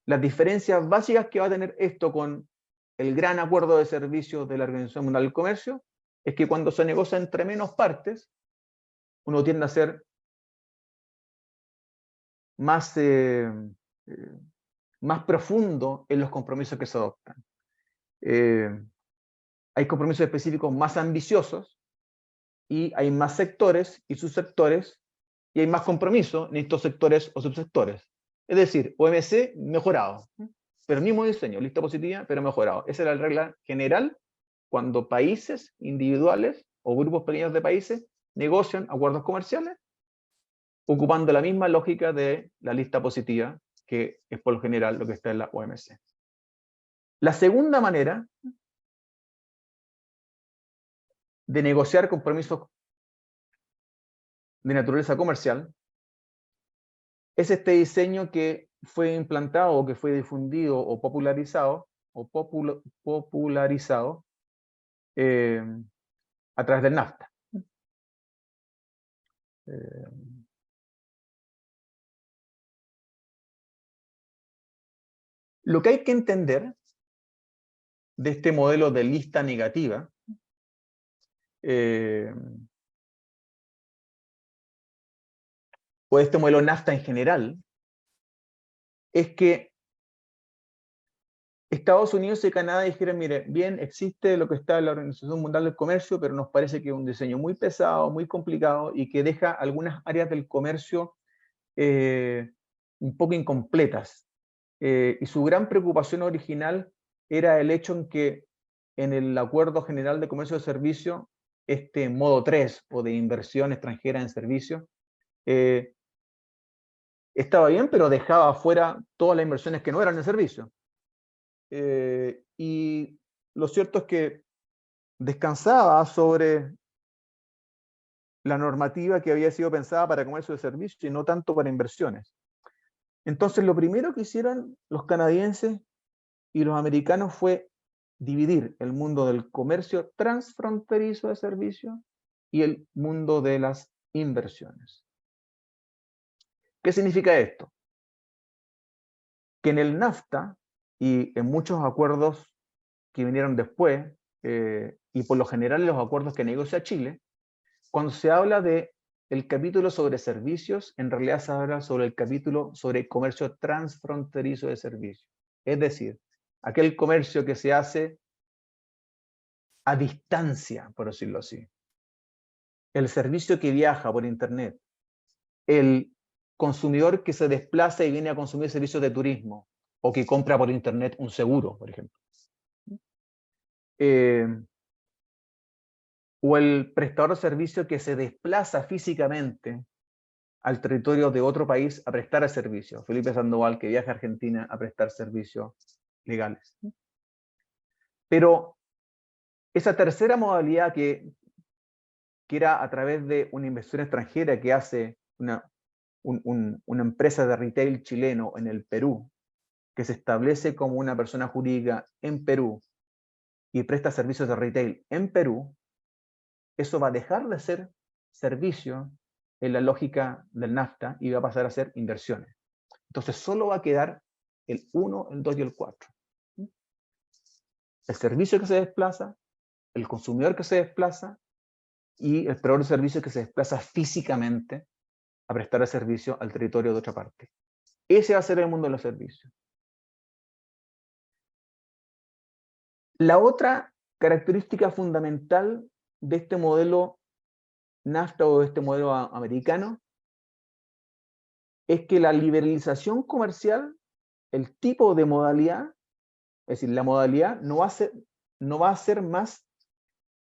las diferencias básicas que va a tener esto con el gran acuerdo de servicios de la Organización Mundial del Comercio es que cuando se negocia entre menos partes, uno tiende a ser más, más profundo en los compromisos que se adoptan. Hay compromisos específicos más ambiciosos y hay más sectores y subsectores y hay más compromiso en estos sectores o subsectores. Es decir, OMC mejorado, pero el mismo diseño, lista positiva, pero mejorado. Esa es la regla general cuando países individuales o grupos pequeños de países negocian acuerdos comerciales ocupando la misma lógica de la lista positiva, que es por lo general lo que está en la OMC. La segunda manera de negociar compromisos de naturaleza comercial es este diseño que fue implantado o que fue difundido o popularizado eh, a través del NAFTA. Lo que hay que entender de este modelo de lista negativa o de este modelo NAFTA en general es que Estados Unidos y Canadá dijeron, mire, bien, existe lo que está en la Organización Mundial del Comercio, pero nos parece que es un diseño muy pesado, muy complicado y que deja algunas áreas del comercio un poco incompletas. Y su gran preocupación original era el hecho en que en el Acuerdo General de Comercio de Servicio, este modo 3 o de inversión extranjera en servicio, estaba bien, pero dejaba fuera todas las inversiones que no eran en servicio. Y lo cierto es que descansaba sobre la normativa que había sido pensada para comercio de servicio y no tanto para inversiones. Entonces, lo primero que hicieron los canadienses y los americanos fue dividir el mundo del comercio transfronterizo de servicios y el mundo de las inversiones. ¿Qué significa esto? Que en el NAFTA y en muchos acuerdos que vinieron después, y por lo general en los acuerdos que negocia Chile, cuando se habla de el capítulo sobre servicios, en realidad se habla sobre el capítulo sobre comercio transfronterizo de servicios. Es decir, aquel comercio que se hace a distancia, por decirlo así. El servicio que viaja por Internet. El consumidor que se desplaza y viene a consumir servicios de turismo o que compra por Internet un seguro, por ejemplo. O el prestador de servicio que se desplaza físicamente al territorio de otro país a prestar el servicio. Felipe Sandoval, que viaja a Argentina a prestar servicios legales. Pero esa tercera modalidad que era a través de una inversión extranjera que hace una empresa de retail chileno en el Perú, que se establece como una persona jurídica en Perú y presta servicios de retail en Perú, eso va a dejar de ser servicio en la lógica del NAFTA y va a pasar a ser inversiones. Entonces solo va a quedar el 1, el 2 y el 4. El servicio que se desplaza, el consumidor que se desplaza y el proveedor de servicios que se desplaza físicamente a prestar el servicio al territorio de otra parte. Ese va a ser el mundo de los servicios. La otra característica fundamental de este modelo NAFTA o de este modelo americano es que la liberalización comercial, el tipo de modalidad, es decir, la modalidad no va a ser más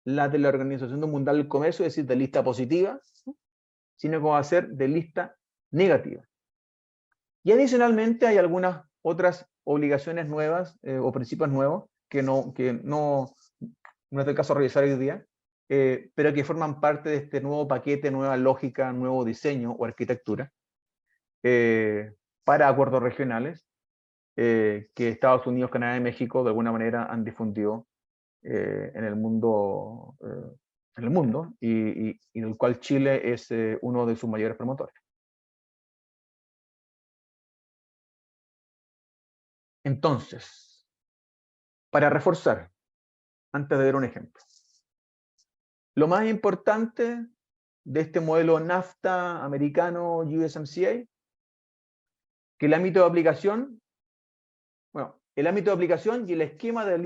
la de la Organización Mundial del Comercio, es decir, de lista positiva, sino que va a ser de lista negativa. Y adicionalmente hay algunas otras obligaciones nuevas o principios nuevos que no es el caso de revisar hoy día, pero que forman parte de este nuevo paquete, nueva lógica, nuevo diseño o arquitectura para acuerdos regionales que Estados Unidos, Canadá y México de alguna manera han difundido en el mundo, y del cual Chile es uno de sus mayores promotores. Entonces, para reforzar, antes de ver un ejemplo, lo más importante de este modelo NAFTA americano USMCA, que el ámbito de aplicación, bueno, el ámbito de aplicación y el esquema de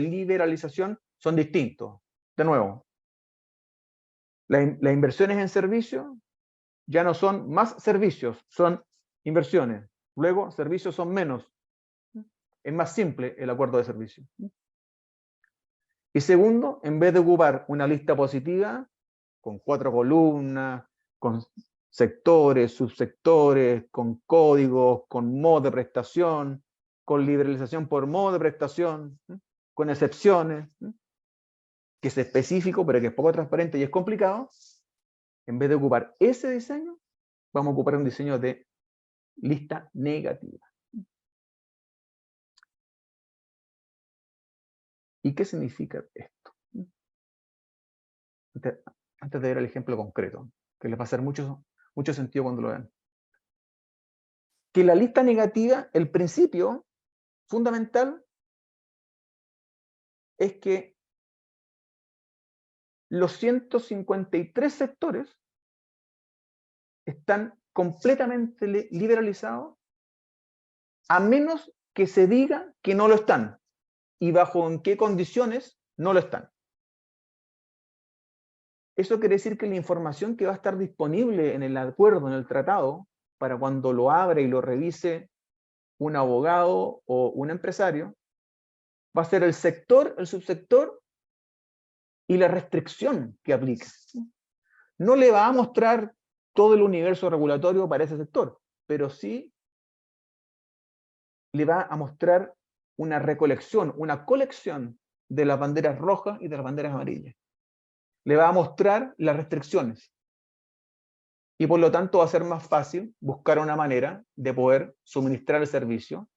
liberalización son distintos. De nuevo, las inversiones en servicios ya no son más servicios, son inversiones. Luego, servicios son menos. Es más simple el acuerdo de servicio. Y segundo, en vez de ocupar una lista positiva con 4 columnas, con sectores, subsectores, con códigos, con modo de prestación, con liberalización por modo de prestación, con excepciones, que es específico, pero que es poco transparente y es complicado, en vez de ocupar ese diseño, vamos a ocupar un diseño de lista negativa. ¿Y qué significa esto? Antes de ver el ejemplo concreto, que les va a hacer mucho sentido cuando lo vean. Que la lista negativa, el principio, fundamental es que los 153 sectores están completamente liberalizados, a menos que se diga que no lo están, y bajo en qué condiciones no lo están. Eso quiere decir que la información que va a estar disponible en el acuerdo, en el tratado, para cuando lo abra y lo revise un abogado o un empresario, va a ser el sector, el subsector y la restricción que aplica. No le va a mostrar todo el universo regulatorio para ese sector, pero sí le va a mostrar una recolección, una colección de las banderas rojas y de las banderas amarillas. Le va a mostrar las restricciones. Y por lo tanto va a ser más fácil buscar una manera de poder suministrar el servicio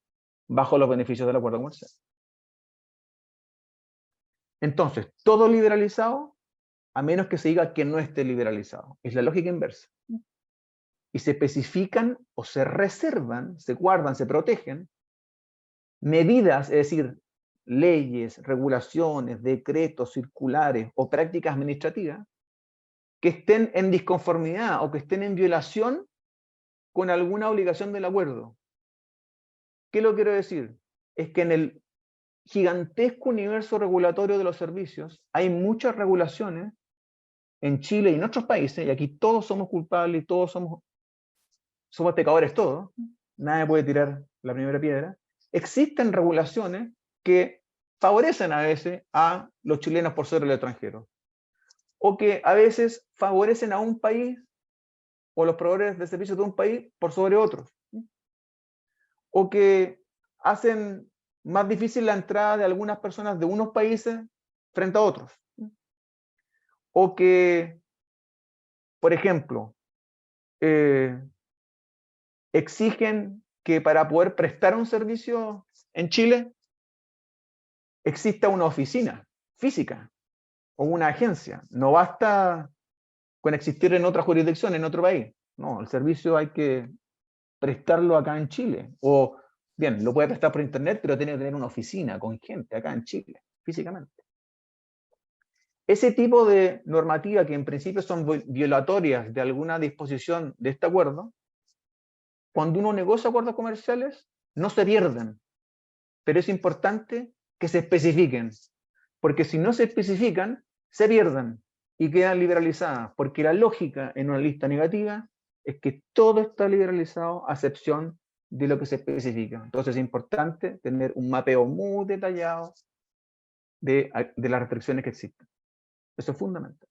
bajo los beneficios del acuerdo comercial. Entonces, todo liberalizado, a menos que se diga que no esté liberalizado. Es la lógica inversa. Y se especifican o se reservan, se guardan, se protegen medidas, es decir, leyes, regulaciones, decretos, circulares o prácticas administrativas que estén en disconformidad o que estén en violación con alguna obligación del acuerdo. ¿Qué lo quiero decir? Es que en el gigantesco universo regulatorio de los servicios hay muchas regulaciones en Chile y en otros países, y aquí todos somos culpables y todos somos pecadores todos, nadie puede tirar la primera piedra. Existen regulaciones que favorecen a veces a los chilenos por ser el extranjero, o que a veces favorecen a un país o los proveedores de servicios de un país por sobre otros, o que hacen más difícil la entrada de algunas personas de unos países frente a otros, o que, por ejemplo, exigen que para poder prestar un servicio en Chile exista una oficina física o una agencia. No basta con existir en otra jurisdicción, en otro país. No, el servicio hay que prestarlo acá en Chile. O, bien, lo puede prestar por internet, pero tiene que tener una oficina con gente acá en Chile, físicamente. Ese tipo de normativa que en principio son violatorias de alguna disposición de este acuerdo, cuando uno negocia acuerdos comerciales, no se pierden. Pero es importante que se especifiquen, porque si no se especifican, se pierden y quedan liberalizadas, porque la lógica en una lista negativa es que todo está liberalizado a excepción de lo que se especifica. Entonces es importante tener un mapeo muy detallado de las restricciones que existen. Eso es fundamental.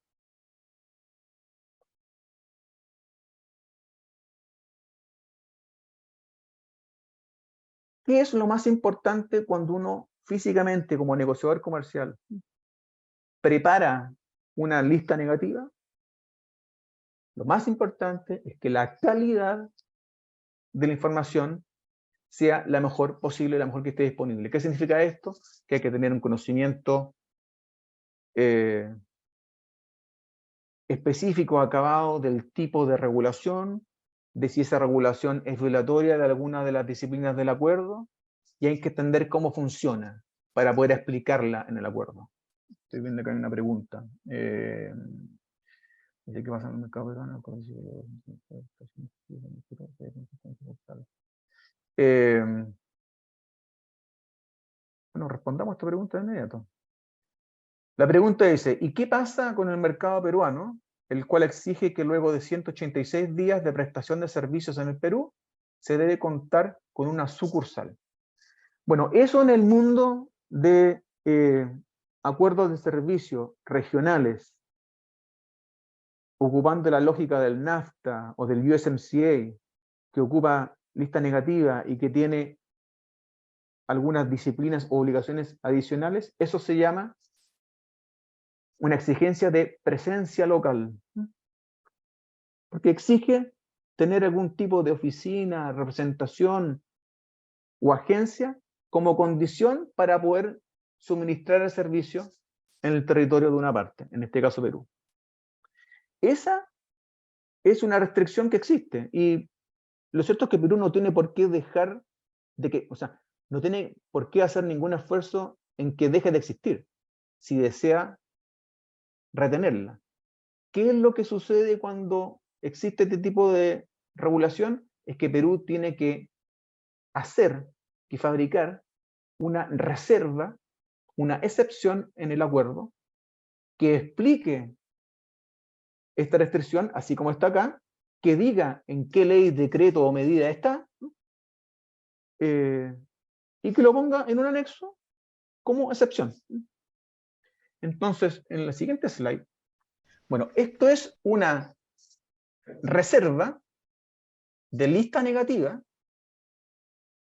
¿Qué es lo más importante cuando uno físicamente, como negociador comercial, prepara una lista negativa? Lo más importante es que la calidad de la información sea la mejor posible, la mejor que esté disponible. ¿Qué significa esto? Que hay que tener un conocimiento específico, acabado del tipo de regulación, de si esa regulación es violatoria de alguna de las disciplinas del acuerdo, y hay que entender cómo funciona para poder explicarla en el acuerdo. Estoy viendo que hay una pregunta. ¿Qué pasa en el mercado peruano? Bueno, respondamos esta pregunta de inmediato. La pregunta dice, ¿y qué pasa con el mercado peruano, el cual exige que luego de 186 días de prestación de servicios en el Perú, se debe contar con una sucursal? Bueno, eso en el mundo de acuerdos de servicio regionales, ocupando la lógica del NAFTA o del USMCA, que ocupa lista negativa y que tiene algunas disciplinas o obligaciones adicionales, eso se llama una exigencia de presencia local, porque exige tener algún tipo de oficina, representación o agencia como condición para poder suministrar el servicio en el territorio de una parte, en este caso Perú. Esa es una restricción que existe, y lo cierto es que Perú no tiene por qué dejar de que, o sea, no tiene por qué hacer ningún esfuerzo en que deje de existir, si desea retenerla. ¿Qué es lo que sucede cuando existe este tipo de regulación? Es que Perú tiene que hacer y fabricar una reserva, una excepción en el acuerdo que explique esta restricción, así como está acá, que diga en qué ley, decreto o medida está, y que lo ponga en un anexo como excepción. Entonces, en la siguiente slide, bueno, esto es una reserva de lista negativa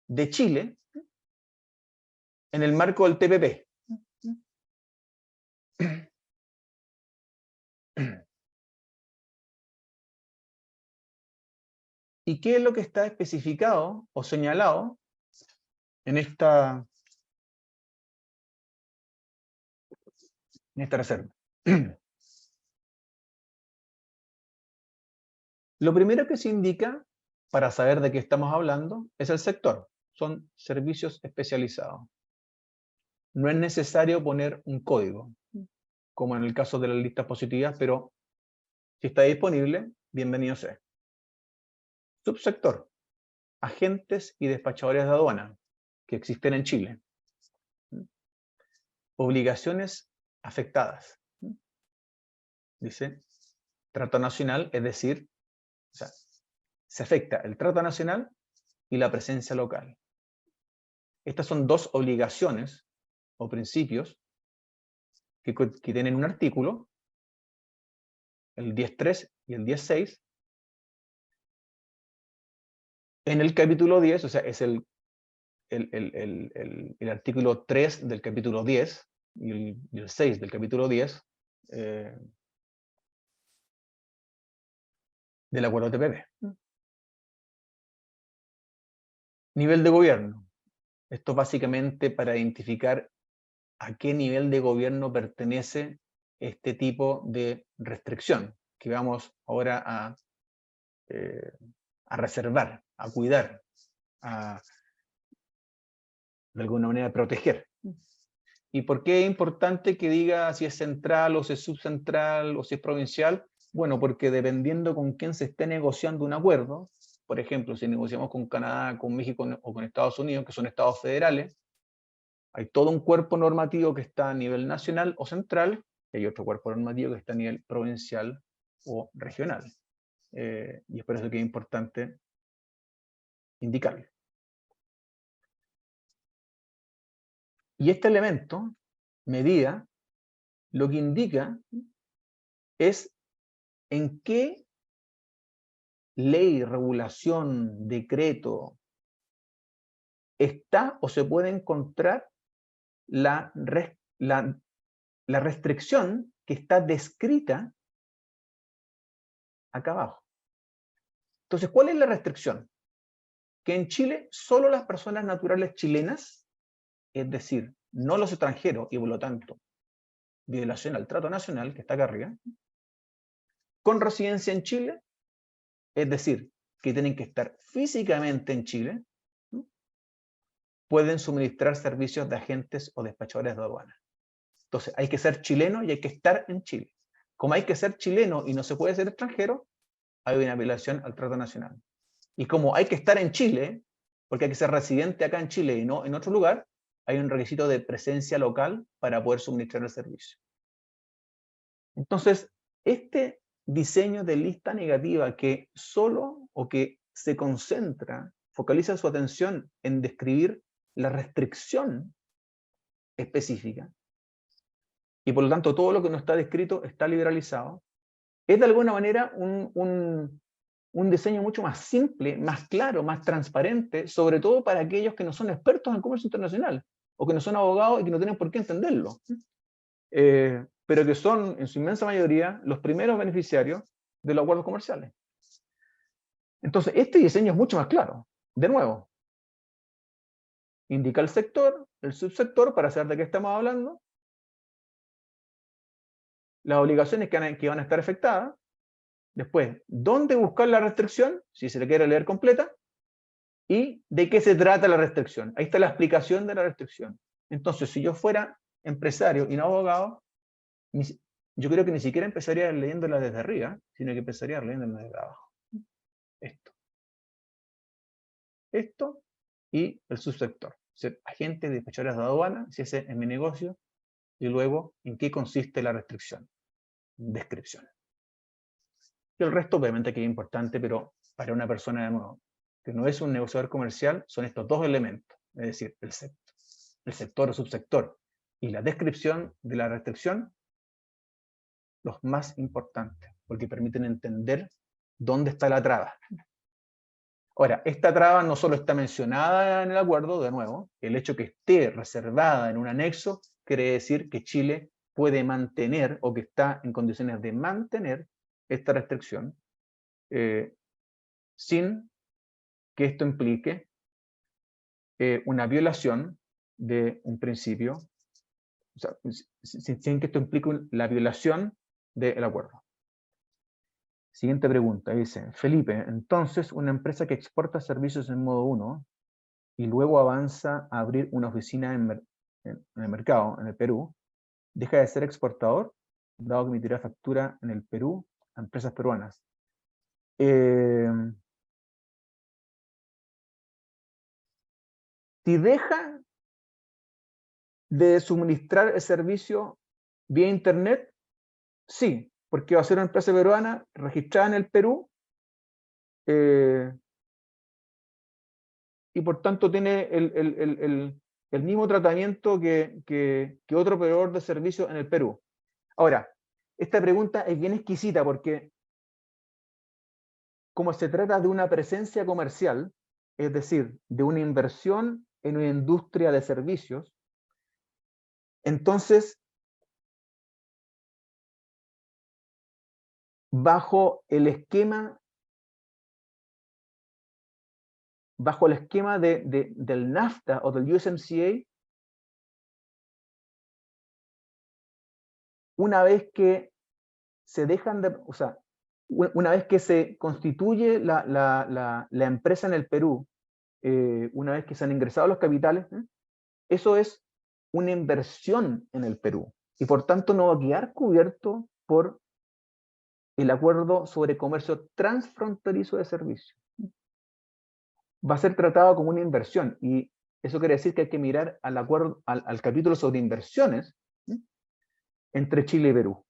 de Chile en el marco del TPP. ¿Y qué es lo que está especificado o señalado en esta reserva? Lo primero que se indica para saber de qué estamos hablando es el sector. Son servicios especializados. No es necesario poner un código, como en el caso de las listas positivas, pero si está disponible, bienvenido sea. Subsector: agentes y despachadores de aduana que existen en Chile. Obligaciones afectadas. Dice, trato nacional, es decir, o sea, se afecta el trato nacional y la presencia local. Estas son dos obligaciones o principios que tienen un artículo, el 10.3 y el 10.6. En el capítulo 10, o sea, es el artículo 3 del capítulo 10 y el 6 del capítulo 10 del acuerdo TPP. Nivel de gobierno. Esto básicamente para identificar a qué nivel de gobierno pertenece este tipo de restricción que vamos ahora a reservar, a cuidar, de alguna manera proteger. ¿Y por qué es importante que diga si es central o si es subcentral o si es provincial? Bueno, porque dependiendo con quién se esté negociando un acuerdo, por ejemplo, si negociamos con Canadá, con México o con Estados Unidos, que son estados federales, hay todo un cuerpo normativo que está a nivel nacional o central, y hay otro cuerpo normativo que está a nivel provincial o regional. Y es por eso que es importante indicarlo. Y este elemento, medida, lo que indica es en qué ley, regulación, decreto está o se puede encontrar la restricción que está descrita acá abajo. Entonces, ¿cuál es la restricción? Que en Chile solo las personas naturales chilenas, es decir, no los extranjeros, y por lo tanto, violación al trato nacional, que está acá arriba, con residencia en Chile, es decir, que tienen que estar físicamente en Chile, pueden suministrar servicios de agentes o despachadores de aduana. Entonces, hay que ser chileno y hay que estar en Chile. Como hay que ser chileno y no se puede ser extranjero, hay una violación al trato nacional. Y como hay que estar en Chile, porque hay que ser residente acá en Chile y no en otro lugar, hay un requisito de presencia local para poder suministrar el servicio. Entonces, este diseño de lista negativa que solo o que se concentra, focaliza su atención en describir la restricción específica, y por lo tanto todo lo que no está descrito está liberalizado, es de alguna manera un diseño mucho más simple, más claro, más transparente, sobre todo para aquellos que no son expertos en comercio internacional, o que no son abogados y que no tienen por qué entenderlo. Pero que son, en su inmensa mayoría, los primeros beneficiarios de los acuerdos comerciales. Entonces, este diseño es mucho más claro. De nuevo, indica el sector, el subsector, para saber de qué estamos hablando, las obligaciones que van a estar afectadas, después, dónde buscar la restricción, si se le quiere leer completa, ¿Y de qué se trata la restricción? Ahí está la explicación de la restricción. Entonces, si yo fuera empresario y no abogado, yo creo que ni siquiera empezaría leyéndola desde arriba, sino que empezaría leyéndola desde abajo. Esto y el subsector. Ser agente de inspectores de aduana, si ese es mi negocio, y luego en qué consiste la restricción. Descripción. Y el resto obviamente que es importante, pero para una persona de nuevo que no es un negociador comercial, son estos dos elementos, es decir, el sector o subsector y la descripción de la restricción, los más importantes, porque permiten entender dónde está la traba. Ahora, esta traba no solo está mencionada en el acuerdo, de nuevo, el hecho que esté reservada en un anexo quiere decir que Chile puede mantener o que está en condiciones de mantener esta restricción sin que esto implique una violación de un principio, o sea, sin que esto implique la violación del acuerdo. Siguiente pregunta, dice, Felipe, entonces una empresa que exporta servicios en modo 1 y luego avanza a abrir una oficina en el mercado, en el Perú, deja de ser exportador, dado que emitirá factura en el Perú a empresas peruanas. Si deja de suministrar el servicio vía internet, sí, porque va a ser una empresa peruana registrada en el Perú y por tanto tiene el mismo tratamiento que otro proveedor de servicios en el Perú. Ahora, esta pregunta es bien exquisita porque como se trata de una presencia comercial, es decir, de una inversión en una industria de servicios, entonces, bajo el esquema del NAFTA o del USMCA, una vez que se dejan de, o sea, una vez que se constituye la empresa en el Perú, una vez que se han ingresado los capitales, eso es una inversión en el Perú y por tanto no va a quedar cubierto por el acuerdo sobre comercio transfronterizo de servicios. Va a ser tratado como una inversión y eso quiere decir que hay que mirar al acuerdo, al capítulo sobre inversiones entre Chile y Perú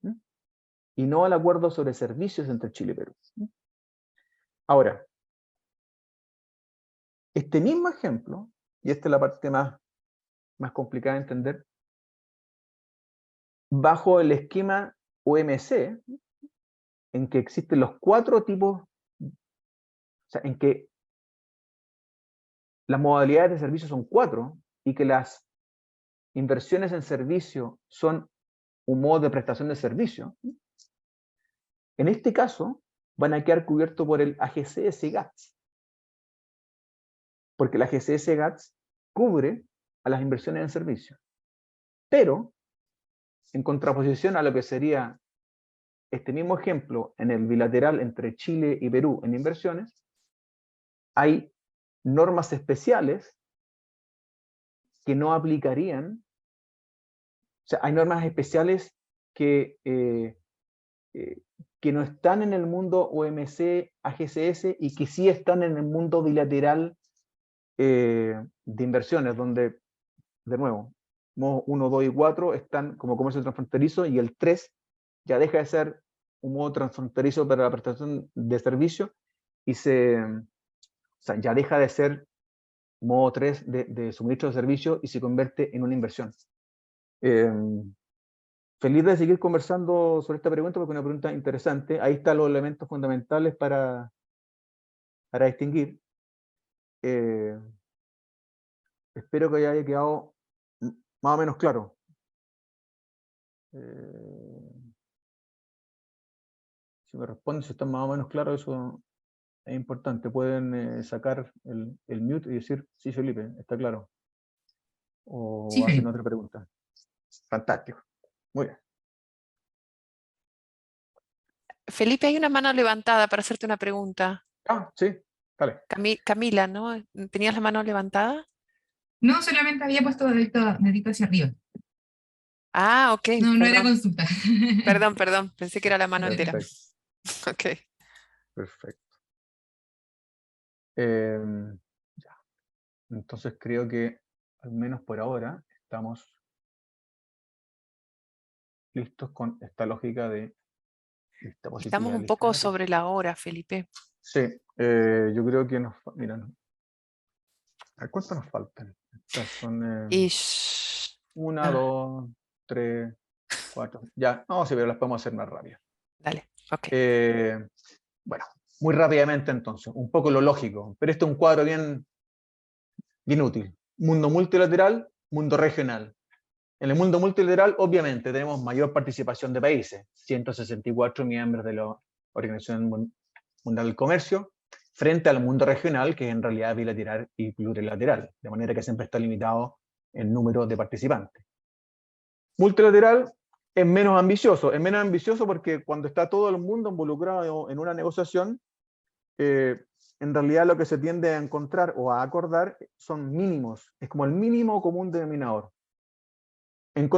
y no al acuerdo sobre servicios entre Chile y Perú. Ahora, este mismo ejemplo, y esta es la parte más complicada de entender, bajo el esquema OMC, en que existen los 4 tipos, o sea, en que las modalidades de servicio son 4 y que las inversiones en servicio son un modo de prestación de servicio, en este caso van a quedar cubiertos por el AGCS-GATS, porque el AGCS-GATS cubre a las inversiones en servicio. Pero, en contraposición a lo que sería este mismo ejemplo en el bilateral entre Chile y Perú en inversiones, hay normas especiales que no aplicarían, o sea, hay normas especiales que no están en el mundo OMC, AGCS y que sí están en el mundo bilateral de inversiones, donde, de nuevo, modo 1, 2 y 4 están como comercio transfronterizo y el 3 ya deja de ser un modo transfronterizo para la prestación de servicio y o sea, ya deja de ser modo 3 de suministro de servicio y se convierte en una inversión. Feliz de seguir conversando sobre esta pregunta porque es una pregunta interesante. Ahí están los elementos fundamentales para distinguir. Espero que haya quedado más o menos claro. Si me responden si está más o menos claro, eso es importante. Pueden sacar el mute y decir, sí, Felipe, está claro. O Sí, hacen Felipe. otra pregunta. Fantástico. Muy bien. Felipe, hay una mano levantada para hacerte una pregunta. Ah, sí. Dale. Camila, ¿no? ¿Tenías la mano levantada? No, solamente había puesto dedito hacia arriba. Ah, ok, No, no era perdón, consulta. perdón, pensé que era la mano entera. Perfecto, Ok. perfecto. Ya. Entonces creo que, al menos por ahora, estamos listos con esta lógica de lista Estamos positiva, un lista poco negativa. sobre la hora, Felipe. Sí, yo creo que mira, ¿a cuánto nos faltan? Estas son Y 1, 2, 3, 4. Ya, no, sí, pero las podemos hacer más rápidas. dale, ok. Bueno, muy rápidamente entonces, un poco lo lógico, pero este es un cuadro bien, bien útil. Mundo multilateral, mundo regional. En el mundo multilateral, obviamente, tenemos mayor participación de países, 164 miembros de la Organización Mundial del Comercio, frente al mundo regional, que es en realidad bilateral y plurilateral, de manera que siempre está limitado el número de participantes. Multilateral es menos ambicioso porque cuando está todo el mundo involucrado en una negociación, en realidad lo que se tiende a encontrar o a acordar son mínimos, es como el mínimo común denominador. En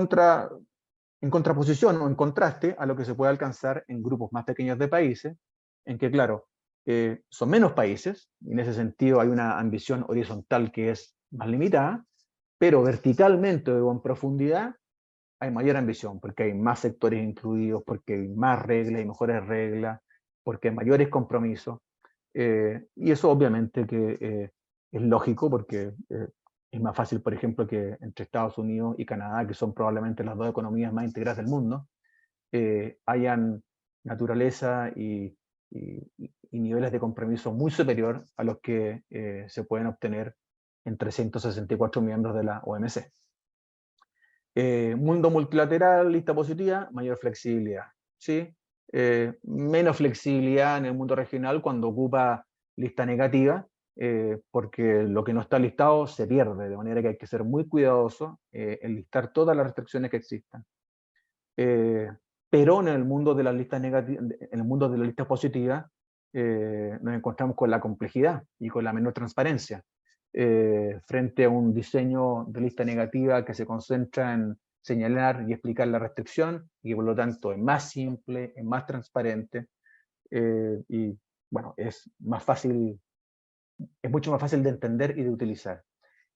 contraposición o en contraste a lo que se puede alcanzar en grupos más pequeños de países, en que, claro, son menos países, y en ese sentido hay una ambición horizontal que es más limitada, pero verticalmente o en profundidad hay mayor ambición, porque hay más sectores incluidos, porque hay más reglas y mejores reglas, porque hay mayores compromisos. Y eso obviamente que es lógico porque es más fácil, por ejemplo, que entre Estados Unidos y Canadá, que son probablemente las dos economías más integradas del mundo, hayan naturaleza y niveles de compromiso muy superior a los que se pueden obtener entre 164 miembros de la OMC. Mundo multilateral, lista positiva, mayor flexibilidad. ¿Sí? Menos flexibilidad en el mundo regional cuando ocupa lista negativa, porque lo que no está listado se pierde, de manera que hay que ser muy cuidadoso en listar todas las restricciones que existan. Pero en el mundo de las listas negativas, en el mundo de las listas positivas, nos encontramos con la complejidad y con la menor transparencia. Frente a un diseño de lista negativa que se concentra en señalar y explicar la restricción y que por lo tanto es más simple, es más transparente y bueno, es mucho más fácil de entender y de utilizar.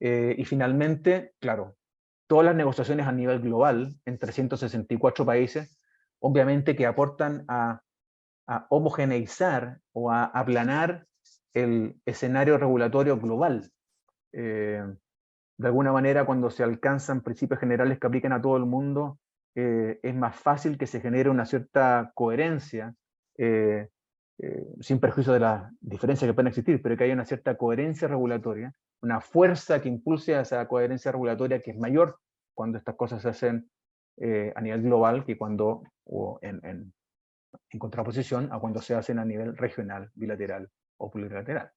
Y finalmente, claro, todas las negociaciones a nivel global entre 164 países, obviamente que aportan a homogeneizar o a aplanar el escenario regulatorio global. De alguna manera, cuando se alcanzan principios generales que apliquen a todo el mundo, es más fácil que se genere una cierta coherencia, sin perjuicio de las diferencias que pueden existir, pero que haya una cierta coherencia regulatoria, una fuerza que impulse a esa coherencia regulatoria que es mayor cuando estas cosas se hacen a nivel global que cuando, o en contraposición a cuando se hacen a nivel regional, bilateral o plurilateral.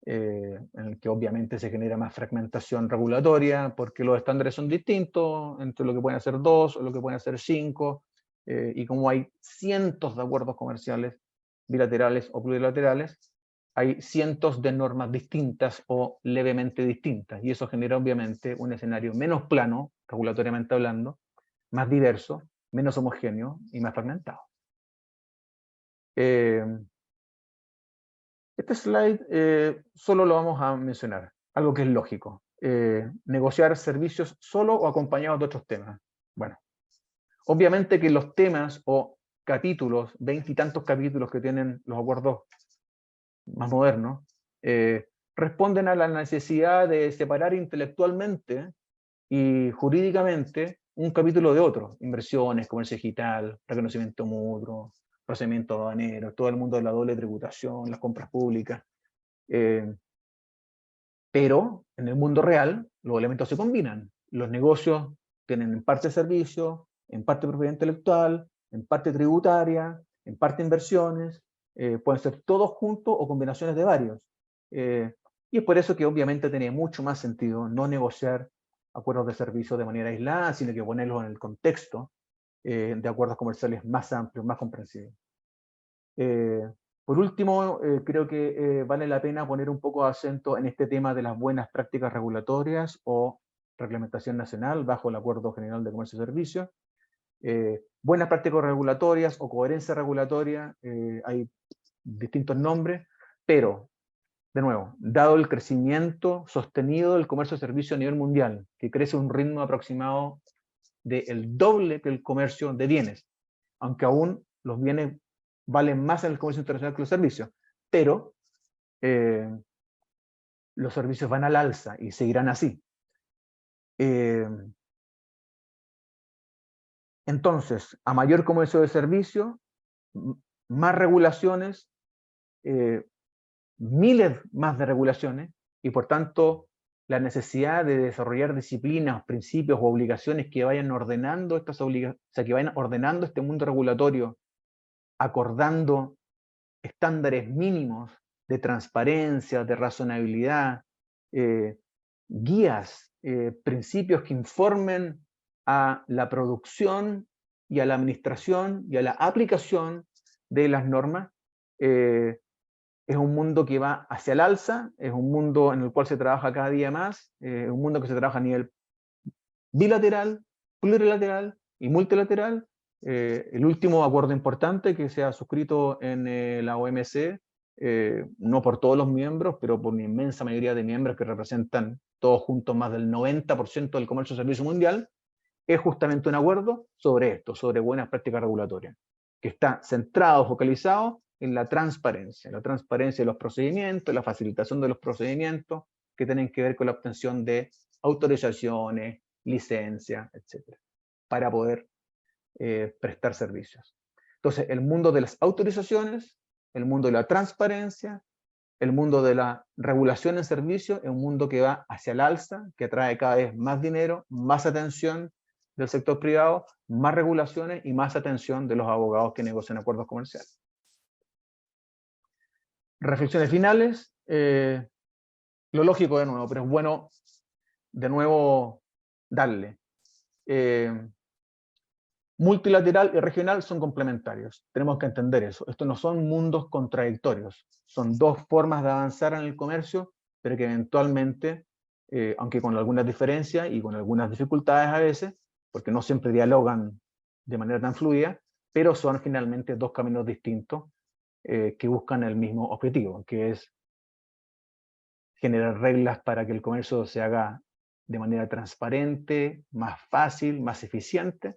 En el que obviamente se genera más fragmentación regulatoria porque los estándares son distintos entre lo que pueden hacer 2 o lo que pueden hacer 5, y como hay cientos de acuerdos comerciales bilaterales o plurilaterales, hay cientos de normas distintas o levemente distintas, y eso genera obviamente un escenario menos plano, regulatoriamente hablando, más diverso, menos homogéneo y más fragmentado. Este slide solo lo vamos a mencionar, algo que es lógico. Negociar servicios solo o acompañados de otros temas. Bueno, obviamente que los temas o capítulos, 20 y tantos capítulos que tienen los acuerdos más modernos, responden a la necesidad de separar intelectualmente y jurídicamente un capítulo de otro. Inversiones, comercio digital, reconocimiento mutuo, procedimiento aduanero, todo el mundo de la doble tributación, las compras públicas. Pero en el mundo real los elementos se combinan. Los negocios tienen en parte servicios, en parte propiedad intelectual, en parte tributaria, en parte inversiones, pueden ser todos juntos o combinaciones de varios. Y es por eso que obviamente tiene mucho más sentido no negociar acuerdos de servicio de manera aislada, sino que ponerlos en el contexto de acuerdos comerciales más amplios, más comprensivos. Por último, creo que vale la pena poner un poco de acento en este tema de las buenas prácticas regulatorias o reglamentación nacional bajo el Acuerdo General de Comercio y Servicios. Buenas prácticas regulatorias o coherencia regulatoria, hay distintos nombres, pero, de nuevo, dado el crecimiento sostenido del comercio y servicio a nivel mundial, que crece a un ritmo aproximado del doble que el comercio de bienes, aunque aún los bienes valen más en el comercio internacional que los servicios, pero los servicios van al alza y seguirán así. Entonces, a mayor comercio de servicio, más regulaciones, miles más de regulaciones, y por tanto la necesidad de desarrollar disciplinas, principios o obligaciones que vayan ordenando estas obligaciones, o sea, que vayan ordenando este mundo regulatorio, acordando estándares mínimos de transparencia, de razonabilidad, guías, principios que informen a la producción y a la administración y a la aplicación de las normas. Es un mundo que va hacia el alza, es un mundo en el cual se trabaja cada día más, es un mundo que se trabaja a nivel bilateral, plurilateral y multilateral. El último acuerdo importante que se ha suscrito en la OMC, no por todos los miembros, pero por una inmensa mayoría de miembros que representan todos juntos más del 90% del comercio y servicio mundial, es justamente un acuerdo sobre esto, sobre buenas prácticas regulatorias, que está centrado, focalizado en la transparencia de los procedimientos, la facilitación de los procedimientos que tienen que ver con la obtención de autorizaciones, licencias, etcétera, para poder prestar servicios. Entonces, el mundo de las autorizaciones, el mundo de la transparencia, el mundo de la regulación en servicios es un mundo que va hacia el alza, que atrae cada vez más dinero, más atención del sector privado, más regulaciones y más atención de los abogados que negocian acuerdos comerciales. Reflexiones finales. Lo lógico de nuevo, pero es bueno de nuevo darle. Multilateral y regional son complementarios. Tenemos que entender eso. Estos no son mundos contradictorios. Son dos formas de avanzar en el comercio, pero que eventualmente, aunque con algunas diferencias y con algunas dificultades a veces, porque no siempre dialogan de manera tan fluida, pero son finalmente dos caminos distintos que buscan el mismo objetivo, que es generar reglas para que el comercio se haga de manera transparente, más fácil, más eficiente,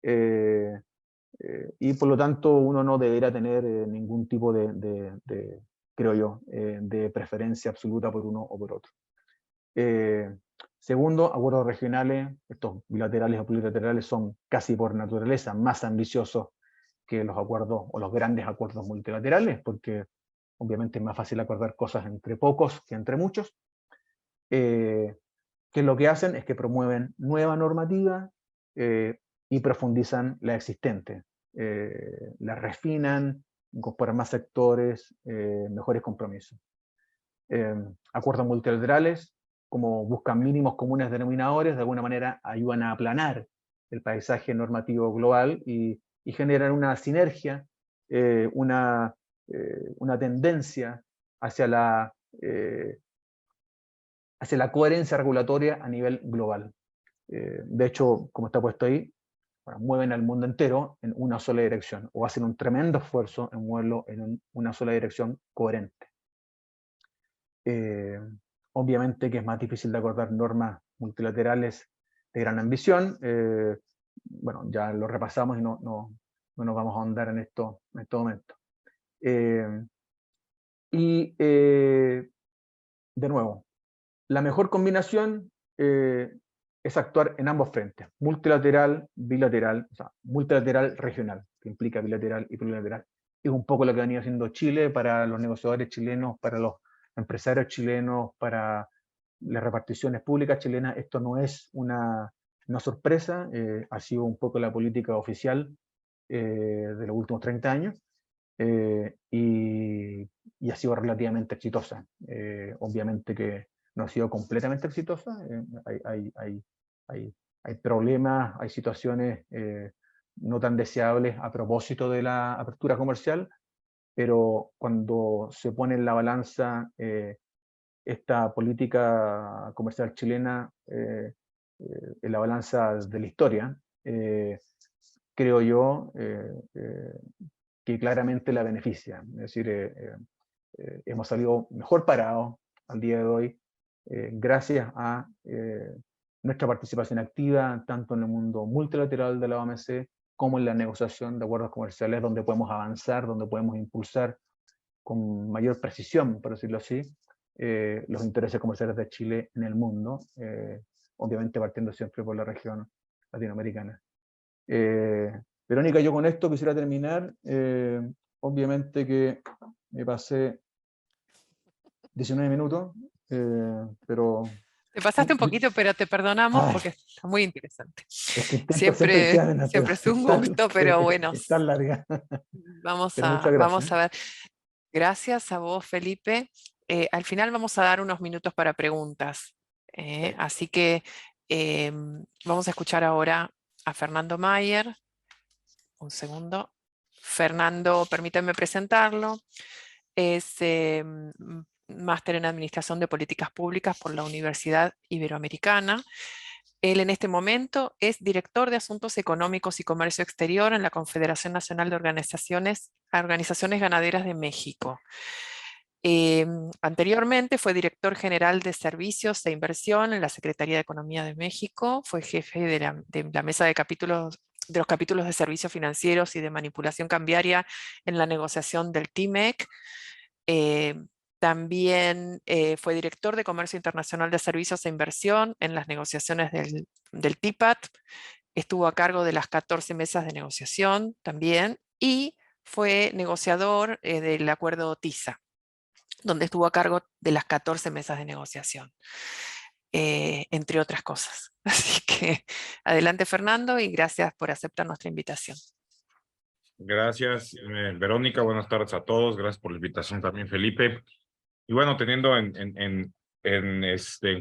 y por lo tanto uno no deberá tener ningún tipo creo yo, de preferencia absoluta por uno o por otro. Segundo, acuerdos regionales, estos bilaterales o plurilaterales son casi por naturaleza más ambiciosos que los acuerdos o los grandes acuerdos multilaterales, porque obviamente es más fácil acordar cosas entre pocos que entre muchos, que lo que hacen es que promueven nueva normativa y profundizan la existente, la refinan, incorporan más sectores, mejores compromisos. Acuerdos multilaterales, como buscan mínimos comunes denominadores, de alguna manera ayudan a aplanar el paisaje normativo global y generan una sinergia, una tendencia hacia la coherencia regulatoria a nivel global. De hecho, como está puesto ahí, bueno, mueven al mundo entero en una sola dirección, o hacen un tremendo esfuerzo en moverlo en una sola dirección coherente. Obviamente que es más difícil de acordar normas multilaterales de gran ambición. Bueno, ya lo repasamos y no nos vamos a ahondar en esto en este momento. De nuevo, la mejor combinación es actuar en ambos frentes, multilateral, bilateral, o sea, multilateral regional, que implica bilateral y plurilateral. Es un poco lo que venía haciendo Chile para los negociadores chilenos, para los empresarios chilenos, para las reparticiones públicas chilenas. Esto no es una sorpresa, ha sido un poco la política oficial de los últimos 30 años. Y ha sido relativamente exitosa. Obviamente que no ha sido completamente exitosa, hay problemas, hay situaciones no tan deseables a propósito de la apertura comercial, pero cuando se pone en la balanza esta política comercial chilena, en la balanza de la historia, creo yo que claramente la beneficia. Es decir, hemos salido mejor parados al día de hoy gracias a nuestra participación activa tanto en el mundo multilateral de la OMC como en la negociación de acuerdos comerciales, donde podemos avanzar, donde podemos impulsar con mayor precisión, por decirlo así, los intereses comerciales de Chile en el mundo, obviamente partiendo siempre por la región latinoamericana. Verónica, yo con esto quisiera terminar. Obviamente que me pasé 19 minutos, pero... Te pasaste un poquito, pero te perdonamos Ay, porque está muy interesante. es que intento ser Siempre, cristiana, pero siempre es un gusto, pero bueno, es tan larga. vamos Pero muchas gracias. vamos a ver. Gracias a vos, Felipe. Al final vamos a dar unos minutos para preguntas. Así que vamos a escuchar ahora a Fernando Mayer. Un segundo. Fernando, permítanme presentarlo. Es máster en Administración de Políticas Públicas por la Universidad Iberoamericana. Él en este momento es director de Asuntos Económicos y Comercio Exterior en la Confederación Nacional de Organizaciones Ganaderas de México. Anteriormente fue director general de Servicios e Inversión en la Secretaría de Economía de México, fue jefe de la mesa de los capítulos de servicios financieros y de manipulación cambiaria en la negociación del TMEC. También fue director de Comercio Internacional de Servicios e Inversión en las negociaciones del TIPAT. Estuvo a cargo de las 14 mesas de negociación también y fue negociador del acuerdo TISA, donde estuvo a cargo de las 14 mesas de negociación, entre otras cosas. Así que adelante, Fernando, y gracias por aceptar nuestra invitación. Gracias, Verónica. Buenas tardes a todos. Gracias por la invitación también, Felipe. Y bueno, teniendo en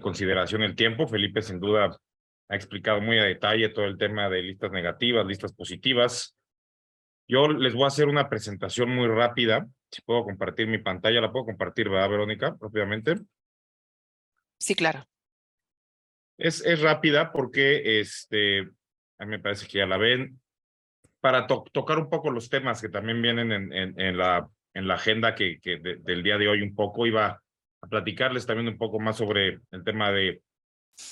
consideración el tiempo, Felipe sin duda ha explicado muy a detalle todo el tema de listas negativas, listas positivas. Yo les voy a hacer una presentación muy rápida. Si puedo compartir mi pantalla, la puedo compartir, ¿verdad, Verónica? Rápidamente. Sí, claro. Es rápida porque a mí me parece que ya la ven. Para tocar un poco los temas que también vienen en la agenda del día de hoy un poco, iba a platicarles también un poco más sobre el tema de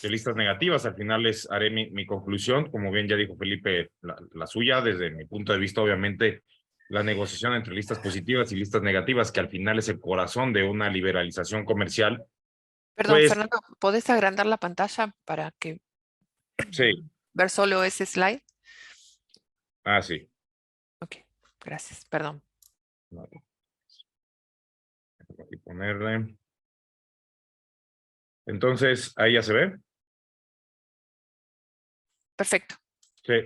listas negativas. Al final les haré mi conclusión, como bien ya dijo Felipe, la suya, desde mi punto de vista, obviamente, la negociación entre listas positivas y listas negativas, que al final es el corazón de una liberalización comercial. Perdón, Pues, Fernando, ¿podés agrandar la pantalla para que sí. ver solo ese slide? Ah, sí. Ok, gracias, perdón. Vale. Aquí ponerle. Entonces, ahí ya se ve. Perfecto. Sí.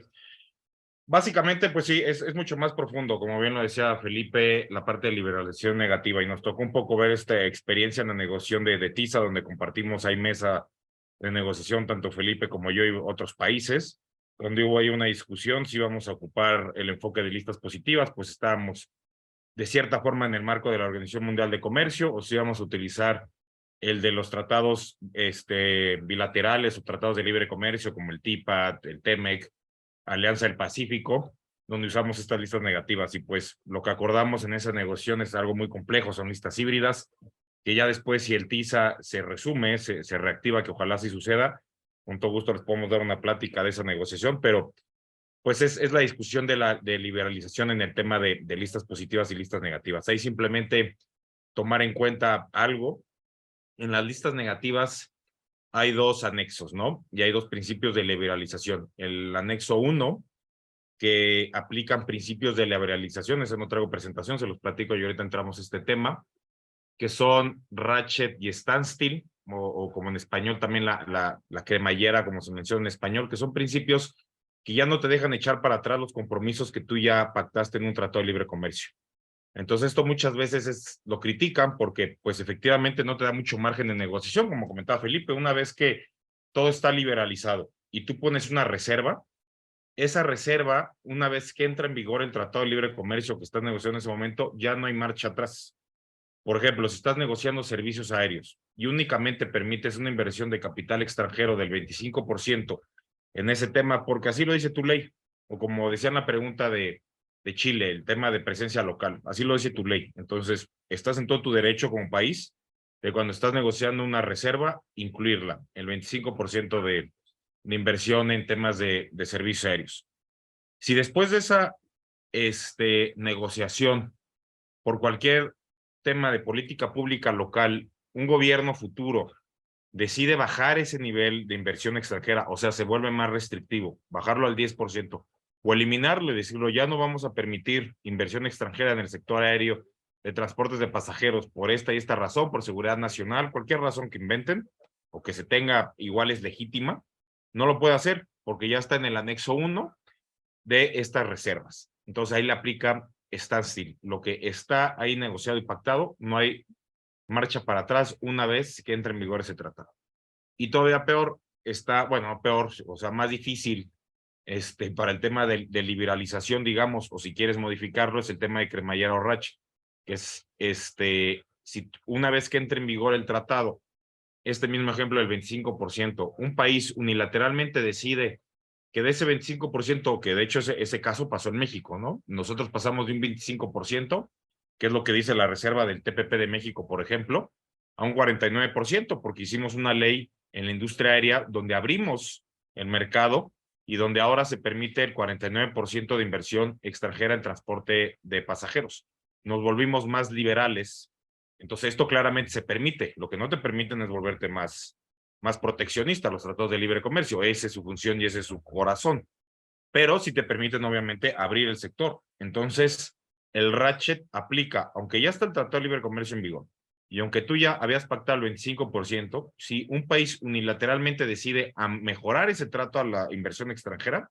Básicamente, pues sí, es mucho más profundo, como bien lo decía Felipe, la parte de liberalización negativa, y nos tocó un poco ver esta experiencia en la negociación de TISA, donde compartimos ahí mesa de negociación, tanto Felipe como yo y otros países, donde hubo ahí una discusión si íbamos a ocupar el enfoque de listas positivas, pues estábamos de cierta forma en el marco de la Organización Mundial de Comercio, o si íbamos a utilizar el de los tratados bilaterales o tratados de libre comercio, como el TIPAT, el TEMEC, Alianza del Pacífico, donde usamos estas listas negativas. Y pues lo que acordamos en esa negociación es algo muy complejo, son listas híbridas, que ya después, si el TISA se resume, se reactiva, que ojalá sí suceda, con todo gusto les podemos dar una plática de esa negociación, pero pues es la discusión de liberalización en el tema de listas positivas y listas negativas. Ahí simplemente tomar en cuenta algo. En las listas negativas hay dos anexos, ¿no? Y hay dos principios de liberalización. El anexo 1, que aplican principios de liberalización, ese no traigo presentación, se los platico y ahorita entramos a este tema, que son ratchet y standstill, o como en español también la cremallera, como se menciona en español, que son principios que ya no te dejan echar para atrás los compromisos que tú ya pactaste en un tratado de libre comercio. Entonces esto muchas veces lo critican porque pues efectivamente no te da mucho margen de negociación, como comentaba Felipe, una vez que todo está liberalizado y tú pones una reserva, esa reserva, una vez que entra en vigor el Tratado de Libre Comercio que estás negociando en ese momento, ya no hay marcha atrás. Por ejemplo, si estás negociando servicios aéreos y únicamente permites una inversión de capital extranjero del 25% en ese tema, porque así lo dice tu ley, o como decía en la pregunta de Chile, el tema de presencia local, así lo dice tu ley. Entonces, estás en todo tu derecho como país de cuando estás negociando una reserva, incluirla, el 25% de inversión en temas de servicios aéreos. Si después de esa negociación, por cualquier tema de política pública local, un gobierno futuro decide bajar ese nivel de inversión extranjera, o sea, se vuelve más restrictivo, bajarlo al 10%, o eliminarlo y decirlo, ya no vamos a permitir inversión extranjera en el sector aéreo de transportes de pasajeros por esta y esta razón, por seguridad nacional, cualquier razón que inventen, o que se tenga igual es legítima, no lo puede hacer, porque ya está en el anexo 1 de estas reservas. Entonces ahí le aplica standstill. Lo que está ahí negociado y pactado, no hay marcha para atrás una vez que entre en vigor ese tratado. Y todavía peor está, bueno, peor, o sea, más difícil para el tema de liberalización, digamos, o si quieres modificarlo, es el tema de cremallera o rache, que es, si una vez que entre en vigor el tratado, este mismo ejemplo del 25%, un país unilateralmente decide que de ese 25%, que de hecho ese caso pasó en México, ¿no? Nosotros pasamos de un 25%, que es lo que dice la reserva del TPP de México, por ejemplo, a un 49%, porque hicimos una ley en la industria aérea donde abrimos el mercado y donde ahora se permite el 49% de inversión extranjera en transporte de pasajeros. Nos volvimos más liberales. Entonces esto claramente se permite. Lo que no te permiten es volverte más proteccionista, los tratados de libre comercio. Esa es su función y ese es su corazón. Pero sí te permiten, obviamente, abrir el sector. Entonces, el ratchet aplica, aunque ya está el Tratado de Libre Comercio en vigor, y aunque tú ya habías pactado el 25%, si un país unilateralmente decide a mejorar ese trato a la inversión extranjera,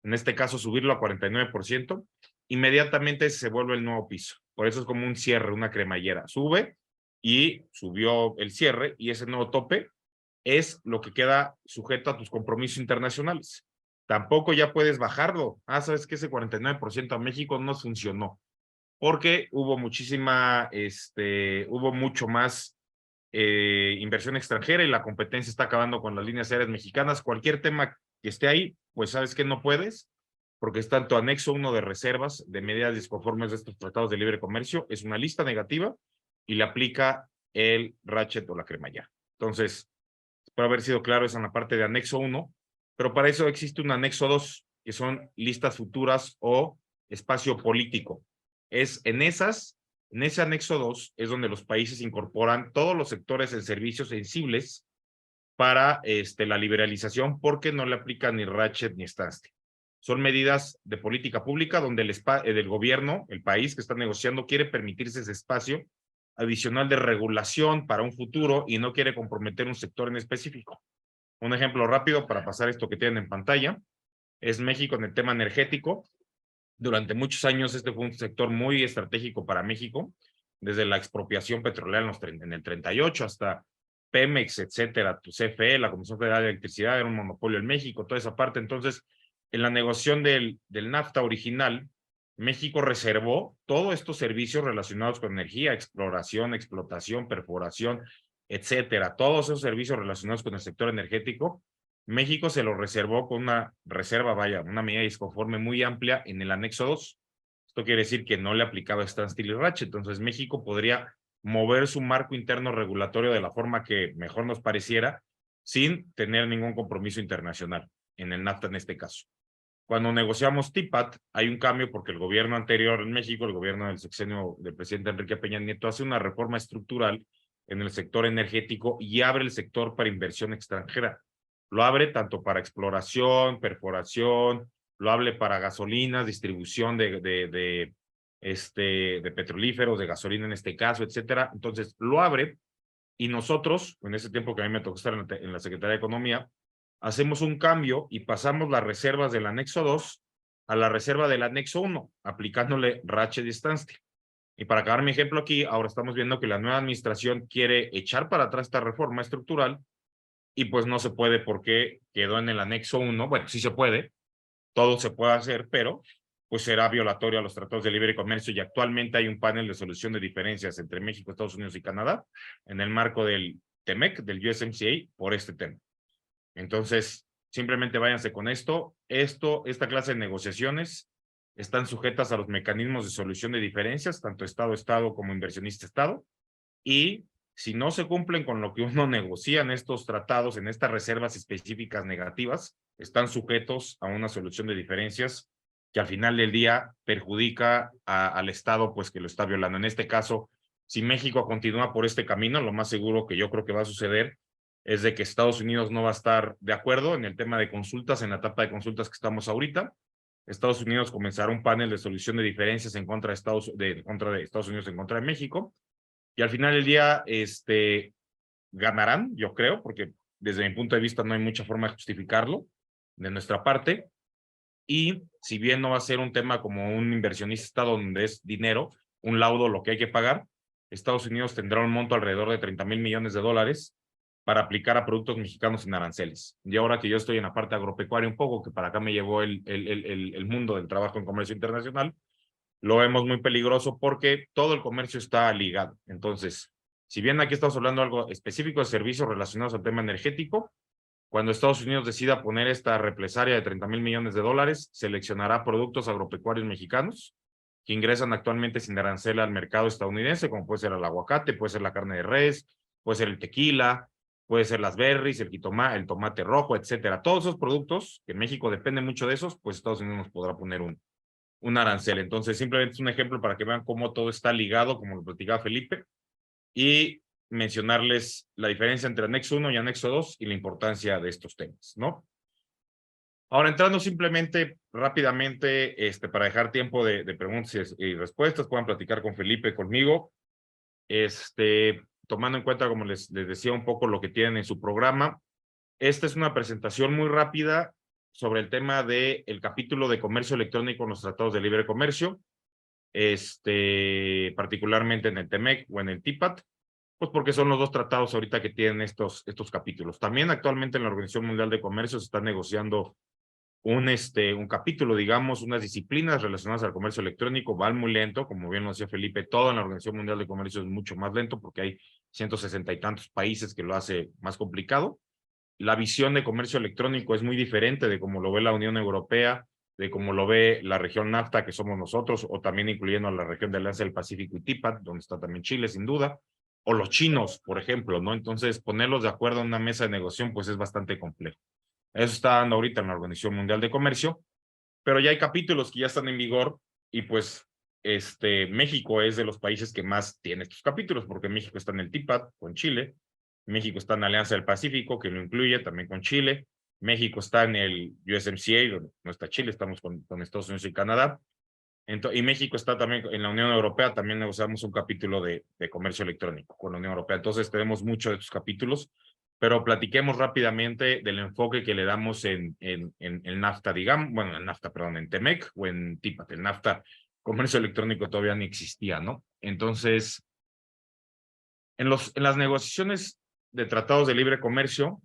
en este caso subirlo a 49%, inmediatamente se vuelve el nuevo piso. Por eso es como un cierre, una cremallera. Sube y subió el cierre y ese nuevo tope es lo que queda sujeto a tus compromisos internacionales. Tampoco ya puedes bajarlo. Sabes que ese 49% a México no funcionó, porque hubo hubo mucho más inversión extranjera y la competencia está acabando con las líneas aéreas mexicanas. Cualquier tema que esté ahí, pues sabes que no puedes, porque está en tu anexo 1 de reservas de medidas disconformes de estos tratados de libre comercio, es una lista negativa y le aplica el ratchet o la cremallera. Entonces, espero haber sido claro, es en la parte de anexo 1, pero para eso existe un anexo 2, que son listas futuras o espacio político. En ese anexo 2 es donde los países incorporan todos los sectores en servicios sensibles para la liberalización, porque no le aplican ni ratchet ni standstill. Son medidas de política pública donde el gobierno, el país que está negociando, quiere permitirse ese espacio adicional de regulación para un futuro y no quiere comprometer un sector en específico. Un ejemplo rápido para pasar esto que tienen en pantalla es México en el tema energético. Durante muchos años este fue un sector muy estratégico para México, desde la expropiación petrolera en el 38 hasta Pemex, etcétera, tu CFE, la Comisión Federal de Electricidad, era un monopolio en México, toda esa parte. Entonces, en la negociación del NAFTA original, México reservó todos estos servicios relacionados con energía, exploración, explotación, perforación, etcétera. Todos esos servicios relacionados con el sector energético, México se los reservó con una reserva, una medida disconforme muy amplia en el anexo 2. Esto quiere decir que no le aplicaba standstill y ratchet. Entonces, México podría mover su marco interno regulatorio de la forma que mejor nos pareciera, sin tener ningún compromiso internacional, en el NAFTA en este caso. Cuando negociamos TPAT, hay un cambio porque el gobierno anterior en México, el gobierno del sexenio del presidente Enrique Peña Nieto, hace una reforma estructural en el sector energético y abre el sector para inversión extranjera. Lo abre tanto para exploración, perforación, lo abre para gasolinas, distribución de petrolíferos, de gasolina en este caso, etcétera. Entonces, lo abre y nosotros, en ese tiempo que a mí me tocó estar en la Secretaría de Economía, hacemos un cambio y pasamos las reservas del anexo 2 a la reserva del anexo 1, aplicándole ratchet y standstill. Y para acabar mi ejemplo aquí, ahora estamos viendo que la nueva administración quiere echar para atrás esta reforma estructural y pues no se puede porque quedó en el anexo 1, bueno, sí se puede, todo se puede hacer, pero pues será violatorio a los tratados de libre comercio y actualmente hay un panel de solución de diferencias entre México, Estados Unidos y Canadá en el marco del TEMEC, del USMCA, por este tema. Entonces, simplemente váyanse con esto. Esta clase de negociaciones están sujetas a los mecanismos de solución de diferencias, tanto Estado-Estado como inversionista-Estado, y si no se cumplen con lo que uno negocia en estos tratados, en estas reservas específicas negativas, están sujetos a una solución de diferencias que al final del día perjudica al Estado, pues que lo está violando. En este caso, si México continúa por este camino, lo más seguro que yo creo que va a suceder es de que Estados Unidos no va a estar de acuerdo en el tema de consultas, en la etapa de consultas que estamos ahorita. Estados Unidos comenzará un panel de solución de diferencias en contra de Estados Unidos en contra de México. Y al final del día, ganarán, yo creo, porque desde mi punto de vista no hay mucha forma de justificarlo de nuestra parte. Y si bien no va a ser un tema como un inversionista donde es dinero, un laudo lo que hay que pagar, Estados Unidos tendrá un monto alrededor de $30,000 millones para aplicar a productos mexicanos sin aranceles. Y ahora que yo estoy en la parte agropecuaria un poco, que para acá me llevó el mundo del trabajo en comercio internacional, lo vemos muy peligroso porque todo el comercio está ligado. Entonces, si bien aquí estamos hablando de algo específico de servicios relacionados al tema energético, cuando Estados Unidos decida poner esta represalia de $30,000 millones, seleccionará productos agropecuarios mexicanos que ingresan actualmente sin arancel al mercado estadounidense, como puede ser el aguacate, puede ser la carne de res, puede ser el tequila, puede ser las berries, el tomate rojo, etcétera. Todos esos productos, que en México depende mucho de esos, pues Estados Unidos nos podrá poner un arancel. Entonces, simplemente es un ejemplo para que vean cómo todo está ligado, como lo platicaba Felipe, y mencionarles la diferencia entre anexo 1 y anexo 2 y la importancia de estos temas, ¿no? Ahora, entrando simplemente rápidamente, para dejar tiempo de preguntas y respuestas, puedan platicar con Felipe, conmigo, tomando en cuenta, como les decía, un poco lo que tienen en su programa. Esta es una presentación muy rápida sobre el tema del capítulo de comercio electrónico en los tratados de libre comercio, particularmente en el TEMEC o en el TIPAT, pues porque son los dos tratados ahorita que tienen estos capítulos. También actualmente en la Organización Mundial de Comercio se está negociando un capítulo, digamos, unas disciplinas relacionadas al comercio electrónico. Va muy lento, como bien lo decía Felipe, todo en la Organización Mundial de Comercio es mucho más lento porque hay 160 y tantos países que lo hace más complicado. La visión de comercio electrónico es muy diferente de cómo lo ve la Unión Europea, de cómo lo ve la región NAFTA, que somos nosotros, o también incluyendo a la región de Alianza del Pacífico y TIPAT, donde está también Chile, sin duda, o los chinos, por ejemplo, ¿no? Entonces, ponerlos de acuerdo en una mesa de negociación, pues es bastante complejo. Eso está dando ahorita en la Organización Mundial de Comercio, pero ya hay capítulos que ya están en vigor y pues México es de los países que más tiene estos capítulos, porque México está en el TIPAT con Chile, México está en la Alianza del Pacífico, que lo incluye también con Chile, México está en el USMCA, donde no está Chile, estamos con Estados Unidos y Canadá, y México está también en la Unión Europea, también negociamos un capítulo de comercio electrónico con la Unión Europea, entonces tenemos muchos de estos capítulos, pero platiquemos rápidamente del enfoque que le damos en NAFTA, digamos, bueno, en NAFTA, perdón, en TEMEC o en TIPAT. En NAFTA, comercio electrónico todavía ni existía, ¿no? Entonces, en las negociaciones de tratados de libre comercio,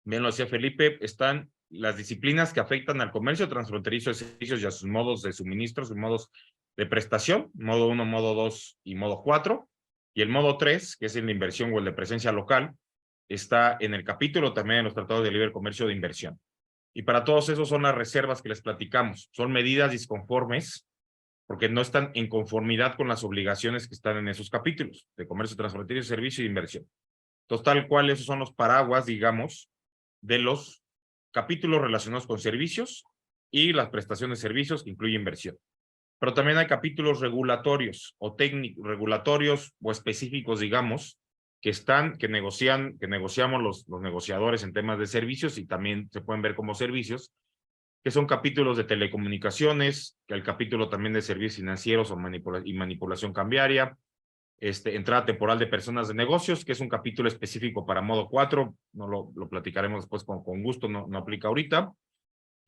bien lo decía Felipe, están las disciplinas que afectan al comercio transfronterizo de servicios y a sus modos de suministro, sus modos de prestación, modo 1, modo 2 y modo 4, y el modo 3, que es el de inversión o el de presencia local, está en el capítulo también de los tratados de libre comercio de inversión. Y para todos esos son las reservas que les platicamos, son medidas disconformes porque no están en conformidad con las obligaciones que están en esos capítulos de comercio transfronterizo, servicio y inversión. Entonces, tal cual, esos son los paraguas, digamos, de los capítulos relacionados con servicios y las prestaciones de servicios que incluye inversión. Pero también hay capítulos regulatorios o técnicos, regulatorios o específicos, digamos, que negociamos los negociadores en temas de servicios y también se pueden ver como servicios, que son capítulos de telecomunicaciones, que el capítulo también de servicios financieros o manipulación cambiaria, entrada temporal de personas de negocios, que es un capítulo específico para modo 4, no lo platicaremos después con gusto, no aplica ahorita,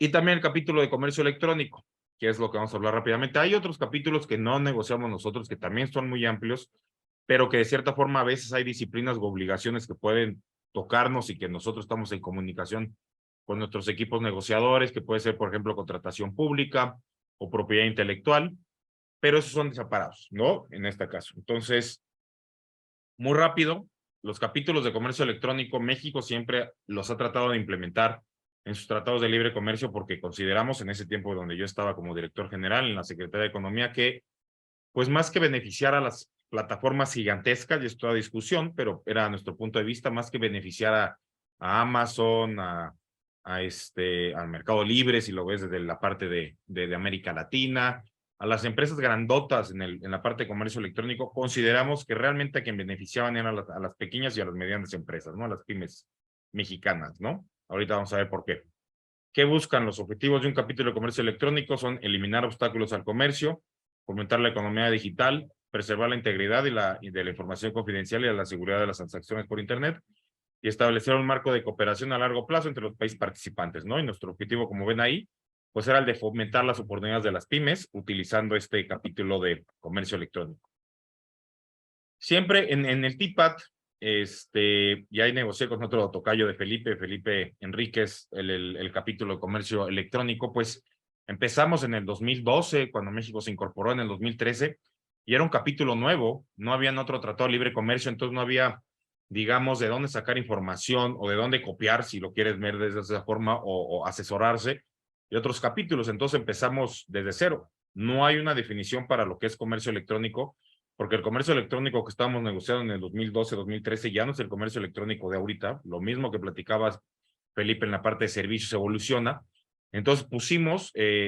y también el capítulo de comercio electrónico, que es lo que vamos a hablar rápidamente. Hay otros capítulos que no negociamos nosotros, que también son muy amplios, pero que de cierta forma a veces hay disciplinas u obligaciones que pueden tocarnos y que nosotros estamos en comunicación con nuestros equipos negociadores, que puede ser, por ejemplo, contratación pública o propiedad intelectual, pero esos son separados, ¿no? En este caso. Entonces, muy rápido, los capítulos de comercio electrónico, México siempre los ha tratado de implementar en sus tratados de libre comercio porque consideramos en ese tiempo donde yo estaba como director general en la Secretaría de Economía que, pues más que beneficiar a las plataformas gigantescas, y esto toda discusión, pero era nuestro punto de vista, más que beneficiar a Amazon, al Mercado Libre, si lo ves desde la parte de América Latina, a las empresas grandotas en la parte de comercio electrónico, consideramos que realmente a quien beneficiaban eran a las pequeñas y a las medianas empresas, ¿no? A las pymes mexicanas, ¿no? Ahorita vamos a ver por qué. ¿Qué buscan? Los objetivos de un capítulo de comercio electrónico son eliminar obstáculos al comercio, fomentar la economía digital, preservar la integridad y de la información confidencial y la seguridad de las transacciones por Internet, y establecer un marco de cooperación a largo plazo entre los países participantes, ¿no? Y nuestro objetivo, como ven ahí, pues era el de fomentar las oportunidades de las pymes utilizando este capítulo de comercio electrónico. Siempre en el TPAT, ya ahí negocié con otro tocayo de Felipe Enríquez, el capítulo de comercio electrónico, pues empezamos en el 2012, cuando México se incorporó en el 2013, y era un capítulo nuevo, no había otro tratado de libre comercio, entonces no había, digamos, de dónde sacar información o de dónde copiar, si lo quieres ver desde esa forma, o asesorarse de otros capítulos. Entonces empezamos desde cero. No hay una definición para lo que es comercio electrónico, porque el comercio electrónico que estábamos negociando en el 2012-2013 ya no es el comercio electrónico de ahorita, lo mismo que platicabas, Felipe, en la parte de servicios evoluciona. Entonces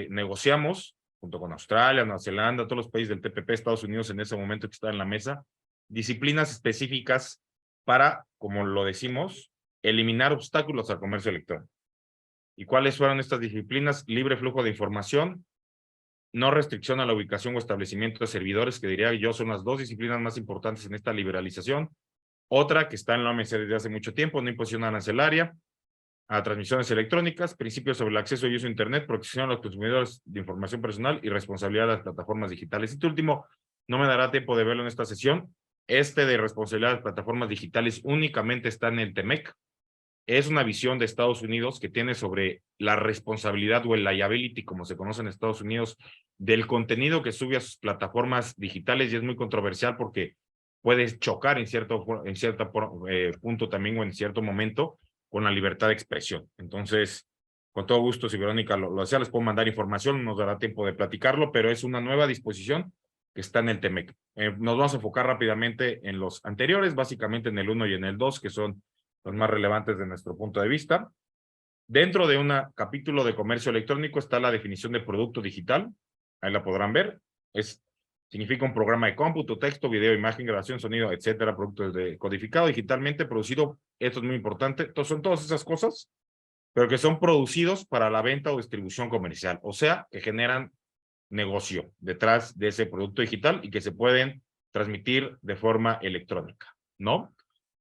negociamos, junto con Australia, Nueva Zelanda, todos los países del TPP, Estados Unidos en ese momento que estaban en la mesa, disciplinas específicas para, como lo decimos, eliminar obstáculos al comercio electrónico. ¿Y cuáles fueron estas disciplinas? Libre flujo de información, no restricción a la ubicación o establecimiento de servidores, que diría yo son las dos disciplinas más importantes en esta liberalización. Otra que está en la OMC desde hace mucho tiempo, no imposición arancelaria a transmisiones electrónicas, principios sobre el acceso y uso de Internet, protección a los consumidores de información personal y responsabilidad de las plataformas digitales. Este último no me dará tiempo de verlo en esta sesión. De responsabilidad de las plataformas digitales únicamente está en el TEMEC. Es una visión de Estados Unidos que tiene sobre la responsabilidad o el liability, como se conoce en Estados Unidos, del contenido que sube a sus plataformas digitales, y es muy controversial porque puede chocar en cierto punto también o en cierto momento con la libertad de expresión. Entonces, con todo gusto, si Verónica lo desea, les puedo mandar información, no nos dará tiempo de platicarlo, pero es una nueva disposición que está en el TEMEC. Nos vamos a enfocar rápidamente en los anteriores, básicamente en el 1 y en el 2, que son los más relevantes de nuestro punto de vista. Dentro de un capítulo de comercio electrónico está la definición de producto digital. Ahí la podrán ver. Significa un programa de cómputo, texto, video, imagen, grabación, sonido, etcétera, producto codificado digitalmente, producido. Esto es muy importante. Entonces, son todas esas cosas, pero que son producidos para la venta o distribución comercial. O sea, que generan negocio detrás de ese producto digital y que se pueden transmitir de forma electrónica, ¿no?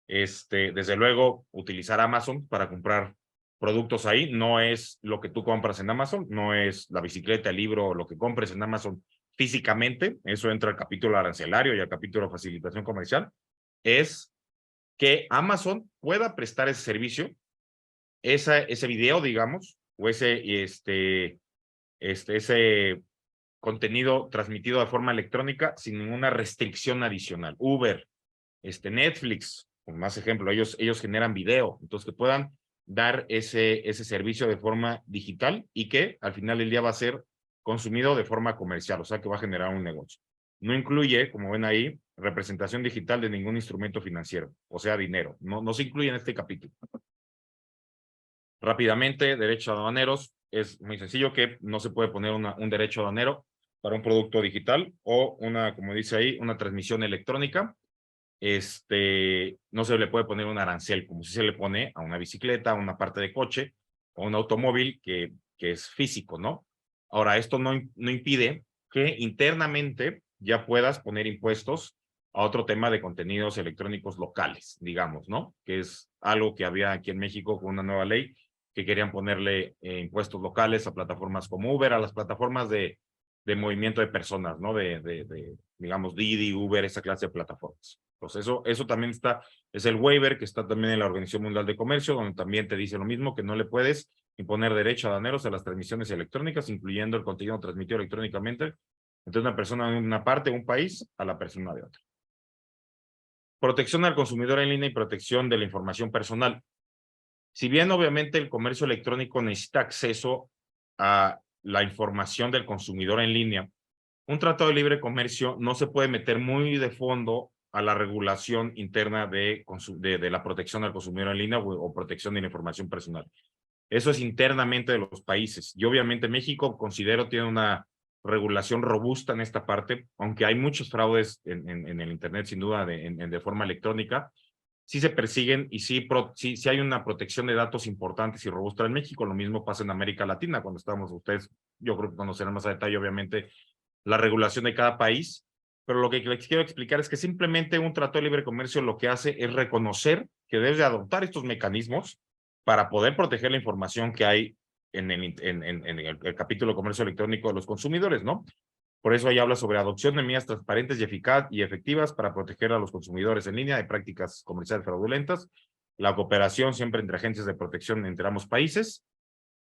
Desde luego, utilizar Amazon para comprar productos ahí no es lo que tú compras en Amazon, no es la bicicleta, el libro, lo que compres en Amazon físicamente, eso entra al capítulo arancelario y al capítulo de facilitación comercial, es que Amazon pueda prestar ese servicio, ese video, digamos, o ese contenido transmitido de forma electrónica sin ninguna restricción adicional. Uber, Netflix, con más ejemplo, ellos generan video, entonces que puedan dar ese servicio de forma digital y que al final del día va a ser consumido de forma comercial, o sea que va a generar un negocio. No incluye, como ven ahí, representación digital de ningún instrumento financiero, o sea, dinero. No se incluye en este capítulo. Rápidamente, derechos aduaneros. Es muy sencillo que no se puede poner un derecho aduanero para un producto digital o como dice ahí, una transmisión electrónica. No se le puede poner un arancel, como si se le pone a una bicicleta, a una parte de coche, o un automóvil que es físico, ¿no? Ahora, esto no impide que internamente ya puedas poner impuestos a otro tema de contenidos electrónicos locales, digamos, ¿no? Que es algo que había aquí en México con una nueva ley que querían ponerle impuestos locales a plataformas como Uber, a las plataformas de movimiento de personas, ¿no? Digamos, Didi, Uber, esa clase de plataformas. Entonces eso también es el waiver que está también en la Organización Mundial de Comercio, donde también te dice lo mismo, que no le puedes imponer derecho a aduaneros a las transmisiones electrónicas, incluyendo el contenido transmitido electrónicamente entre una persona de una parte, un país, a la persona de otra. Protección al consumidor en línea y protección de la información personal. Si bien obviamente el comercio electrónico necesita acceso a la información del consumidor en línea, un tratado de libre comercio no se puede meter muy de fondo a la regulación interna de la protección al consumidor en línea o protección de la información personal. Eso es internamente de los países. Y obviamente México, considero, tiene una regulación robusta en esta parte, aunque hay muchos fraudes en el Internet, sin duda, de forma electrónica. Sí se persiguen y sí hay una protección de datos importantes y robusta en México. Lo mismo pasa en América Latina, cuando estamos ustedes, yo creo que conocerán más a detalle, obviamente, la regulación de cada país. Pero lo que les quiero explicar es que simplemente un tratado de libre comercio lo que hace es reconocer que debes de adoptar estos mecanismos para poder proteger la información que hay en el capítulo de comercio electrónico de los consumidores, ¿no? Por eso ahí habla sobre adopción de medidas transparentes y efectivas para proteger a los consumidores en línea de prácticas comerciales fraudulentas, la cooperación siempre entre agencias de protección entre ambos países,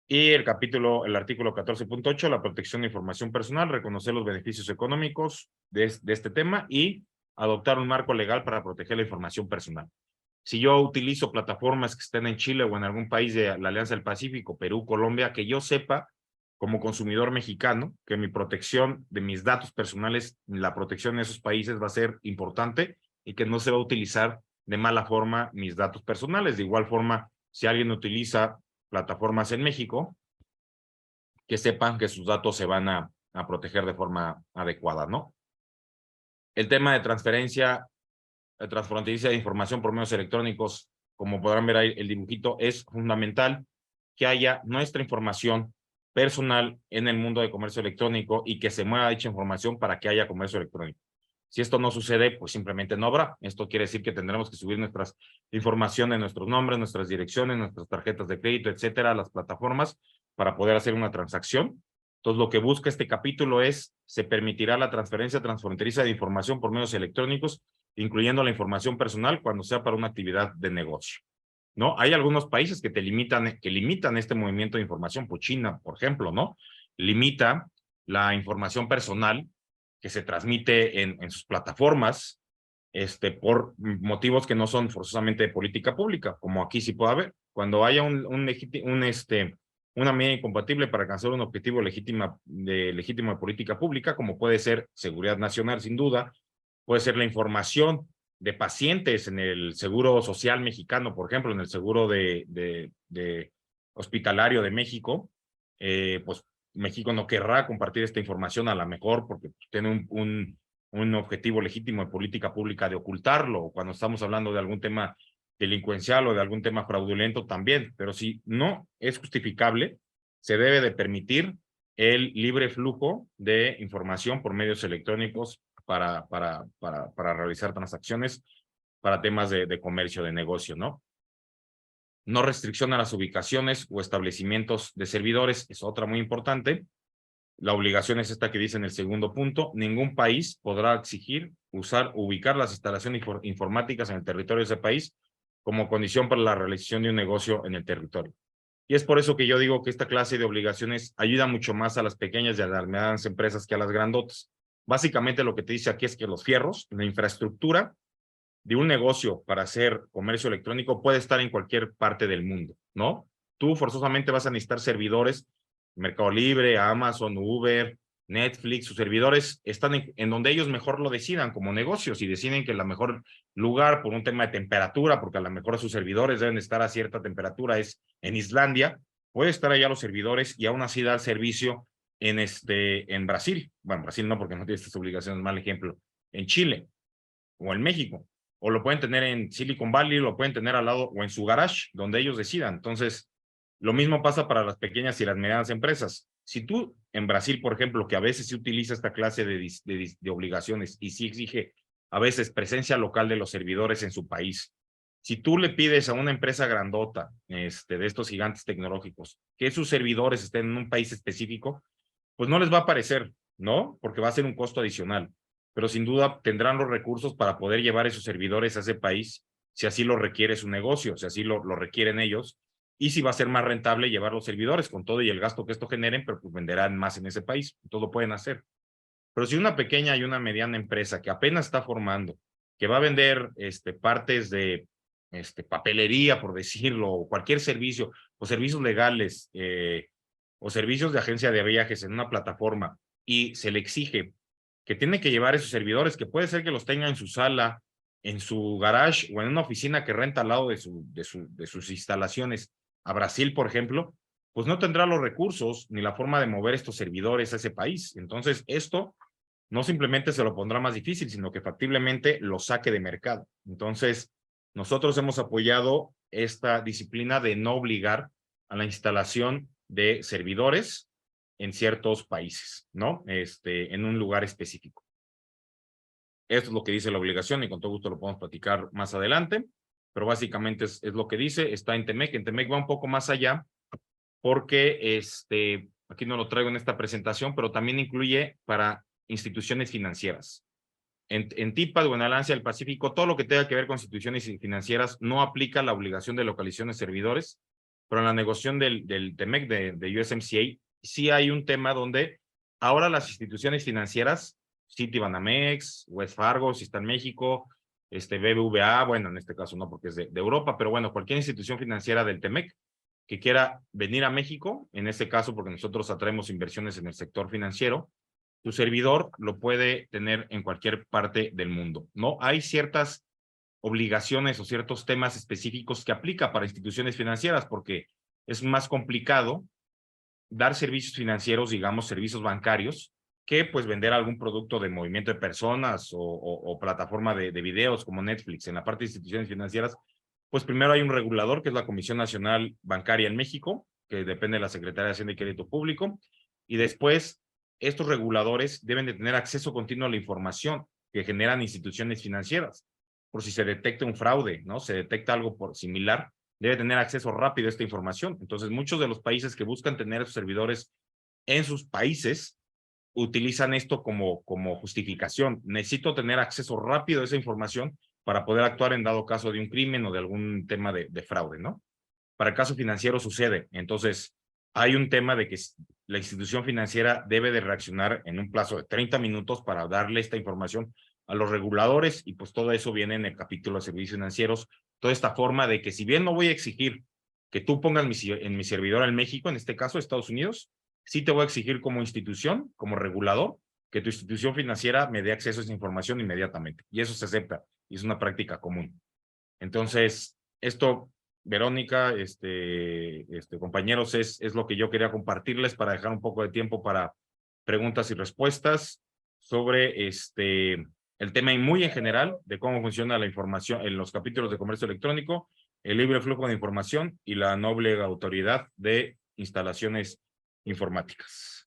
y el artículo 14.8, la protección de información personal, reconocer los beneficios económicos de este tema y adoptar un marco legal para proteger la información personal. Si yo utilizo plataformas que estén en Chile o en algún país de la Alianza del Pacífico, Perú, Colombia, que yo sepa como consumidor mexicano que mi protección de mis datos personales, la protección en esos países va a ser importante y que no se va a utilizar de mala forma mis datos personales. De igual forma, si alguien utiliza plataformas en México, que sepan que sus datos se van a proteger de forma adecuada, ¿no? El tema de transfronteriza de información por medios electrónicos, como podrán ver ahí el dibujito, es fundamental que haya nuestra información personal en el mundo de comercio electrónico y que se mueva dicha información para que haya comercio electrónico. Si esto no sucede, pues simplemente no habrá. Esto quiere decir que tendremos que subir nuestras informaciones, nuestros nombres, nuestras direcciones, nuestras tarjetas de crédito, etcétera, a las plataformas para poder hacer una transacción. Entonces, lo que busca este capítulo es, se permitirá la transferencia transfronteriza de información por medios electrónicos, incluyendo la información personal cuando sea para una actividad de negocio, ¿no? Hay algunos países que limitan este movimiento de información, pues China, por ejemplo, ¿no? Limita la información personal que se transmite en sus plataformas, por motivos que no son forzosamente de política pública, como aquí sí puede haber. Cuando haya una medida incompatible para alcanzar un objetivo legítimo de política pública, como puede ser seguridad nacional, sin duda, puede ser la información de pacientes en el Seguro Social mexicano, por ejemplo, en el Seguro de Hospitalario de México, pues México no querrá compartir esta información a lo mejor porque tiene un objetivo legítimo de política pública de ocultarlo, cuando estamos hablando de algún tema delincuencial o de algún tema fraudulento también, pero si no es justificable, se debe de permitir el libre flujo de información por medios electrónicos para realizar transacciones para temas de comercio, de negocio, ¿no? No restricción a las ubicaciones o establecimientos de servidores, es otra muy importante. La obligación es esta que dice en el segundo punto, ningún país podrá exigir, usar o ubicar las instalaciones informáticas en el territorio de ese país como condición para la realización de un negocio en el territorio. Y es por eso que yo digo que esta clase de obligaciones ayuda mucho más a las pequeñas y a las medianas empresas que a las grandotas. Básicamente lo que te dice aquí es que los fierros, la infraestructura de un negocio para hacer comercio electrónico puede estar en cualquier parte del mundo, ¿no? Tú forzosamente vas a necesitar servidores, Mercado Libre, Amazon, Uber, Netflix, sus servidores están en donde ellos mejor lo decidan como negocios y deciden que el mejor lugar por un tema de temperatura, porque a lo mejor sus servidores deben estar a cierta temperatura, es en Islandia, puede estar allá los servidores y aún así dar servicio en Brasil. Bueno, Brasil no, porque no tiene estas obligaciones, mal ejemplo, en Chile o en México. O lo pueden tener en Silicon Valley, lo pueden tener al lado o en su garage, donde ellos decidan. Entonces, lo mismo pasa para las pequeñas y las medianas empresas. Si tú en Brasil, por ejemplo, que a veces se utiliza esta clase de obligaciones y sí exige a veces presencia local de los servidores en su país, si tú le pides a una empresa grandota de estos gigantes tecnológicos que sus servidores estén en un país específico, pues no les va a parecer, ¿no? Porque va a ser un costo adicional. pero sin duda tendrán los recursos para poder llevar esos servidores a ese país, si así lo requiere su negocio, si así lo requieren ellos, y si va a ser más rentable llevar los servidores con todo y el gasto que esto generen, pero pues venderán más en ese país, todo lo pueden hacer. Pero si una pequeña y una mediana empresa que apenas está formando, que va a vender partes de papelería, por decirlo, o cualquier servicio, o servicios legales, o servicios de agencia de viajes en una plataforma, y se le exige que tiene que llevar esos servidores, que puede ser que los tenga en su sala, en su garage o en una oficina que renta al lado de sus instalaciones a Brasil, por ejemplo, pues no tendrá los recursos ni la forma de mover estos servidores a ese país. Entonces, esto no simplemente se lo pondrá más difícil, sino que factiblemente lo saque de mercado. Entonces, nosotros hemos apoyado esta disciplina de no obligar a la instalación de servidores en ciertos países, ¿no? En un lugar específico. Esto es lo que dice la obligación y con todo gusto lo podemos platicar más adelante, pero básicamente es lo que dice, está en TEMEC. En TEMEC va un poco más allá porque aquí no lo traigo en esta presentación, pero también incluye para instituciones financieras. En TIPAD o en Alianza del Pacífico, todo lo que tenga que ver con instituciones financieras no aplica la obligación de localización de servidores, pero en la negociación del TEMEC, de USMCA, sí hay un tema donde ahora las instituciones financieras, Citibanamex, West Fargo, si está en México, BBVA, bueno, en este caso no porque es de Europa, pero bueno, cualquier institución financiera del TEMEC que quiera venir a México, en este caso porque nosotros atraemos inversiones en el sector financiero, tu servidor lo puede tener en cualquier parte del mundo, ¿no? Hay ciertas obligaciones o ciertos temas específicos que aplica para instituciones financieras porque es más complicado dar servicios financieros, digamos, servicios bancarios, que pues vender algún producto de movimiento de personas o plataforma de videos como Netflix. En la parte de instituciones financieras, pues primero hay un regulador que es la Comisión Nacional Bancaria en México, que depende de la Secretaría de Hacienda y Crédito Público, y después estos reguladores deben de tener acceso continuo a la información que generan instituciones financieras. Por si se detecta un fraude, ¿no? Se detecta algo similar, debe tener acceso rápido a esta información. Entonces, muchos de los países que buscan tener sus servidores en sus países utilizan esto como justificación. Necesito tener acceso rápido a esa información para poder actuar en dado caso de un crimen o de algún tema de fraude, ¿no? Para el caso financiero sucede. Entonces, hay un tema de que la institución financiera debe de reaccionar en un plazo de 30 minutos para darle esta información a los reguladores y pues todo eso viene en el capítulo de servicios financieros. Toda esta forma de que si bien no voy a exigir que tú pongas en mi servidor en México, en este caso Estados Unidos, sí te voy a exigir como institución, como regulador, que tu institución financiera me dé acceso a esa información inmediatamente. Y eso se acepta y es una práctica común. Entonces, esto, Verónica, compañeros, es lo que yo quería compartirles para dejar un poco de tiempo para preguntas y respuestas sobre el tema y muy en general de cómo funciona la información en los capítulos de comercio electrónico, el libre flujo de información y la noble autoridad de instalaciones informáticas.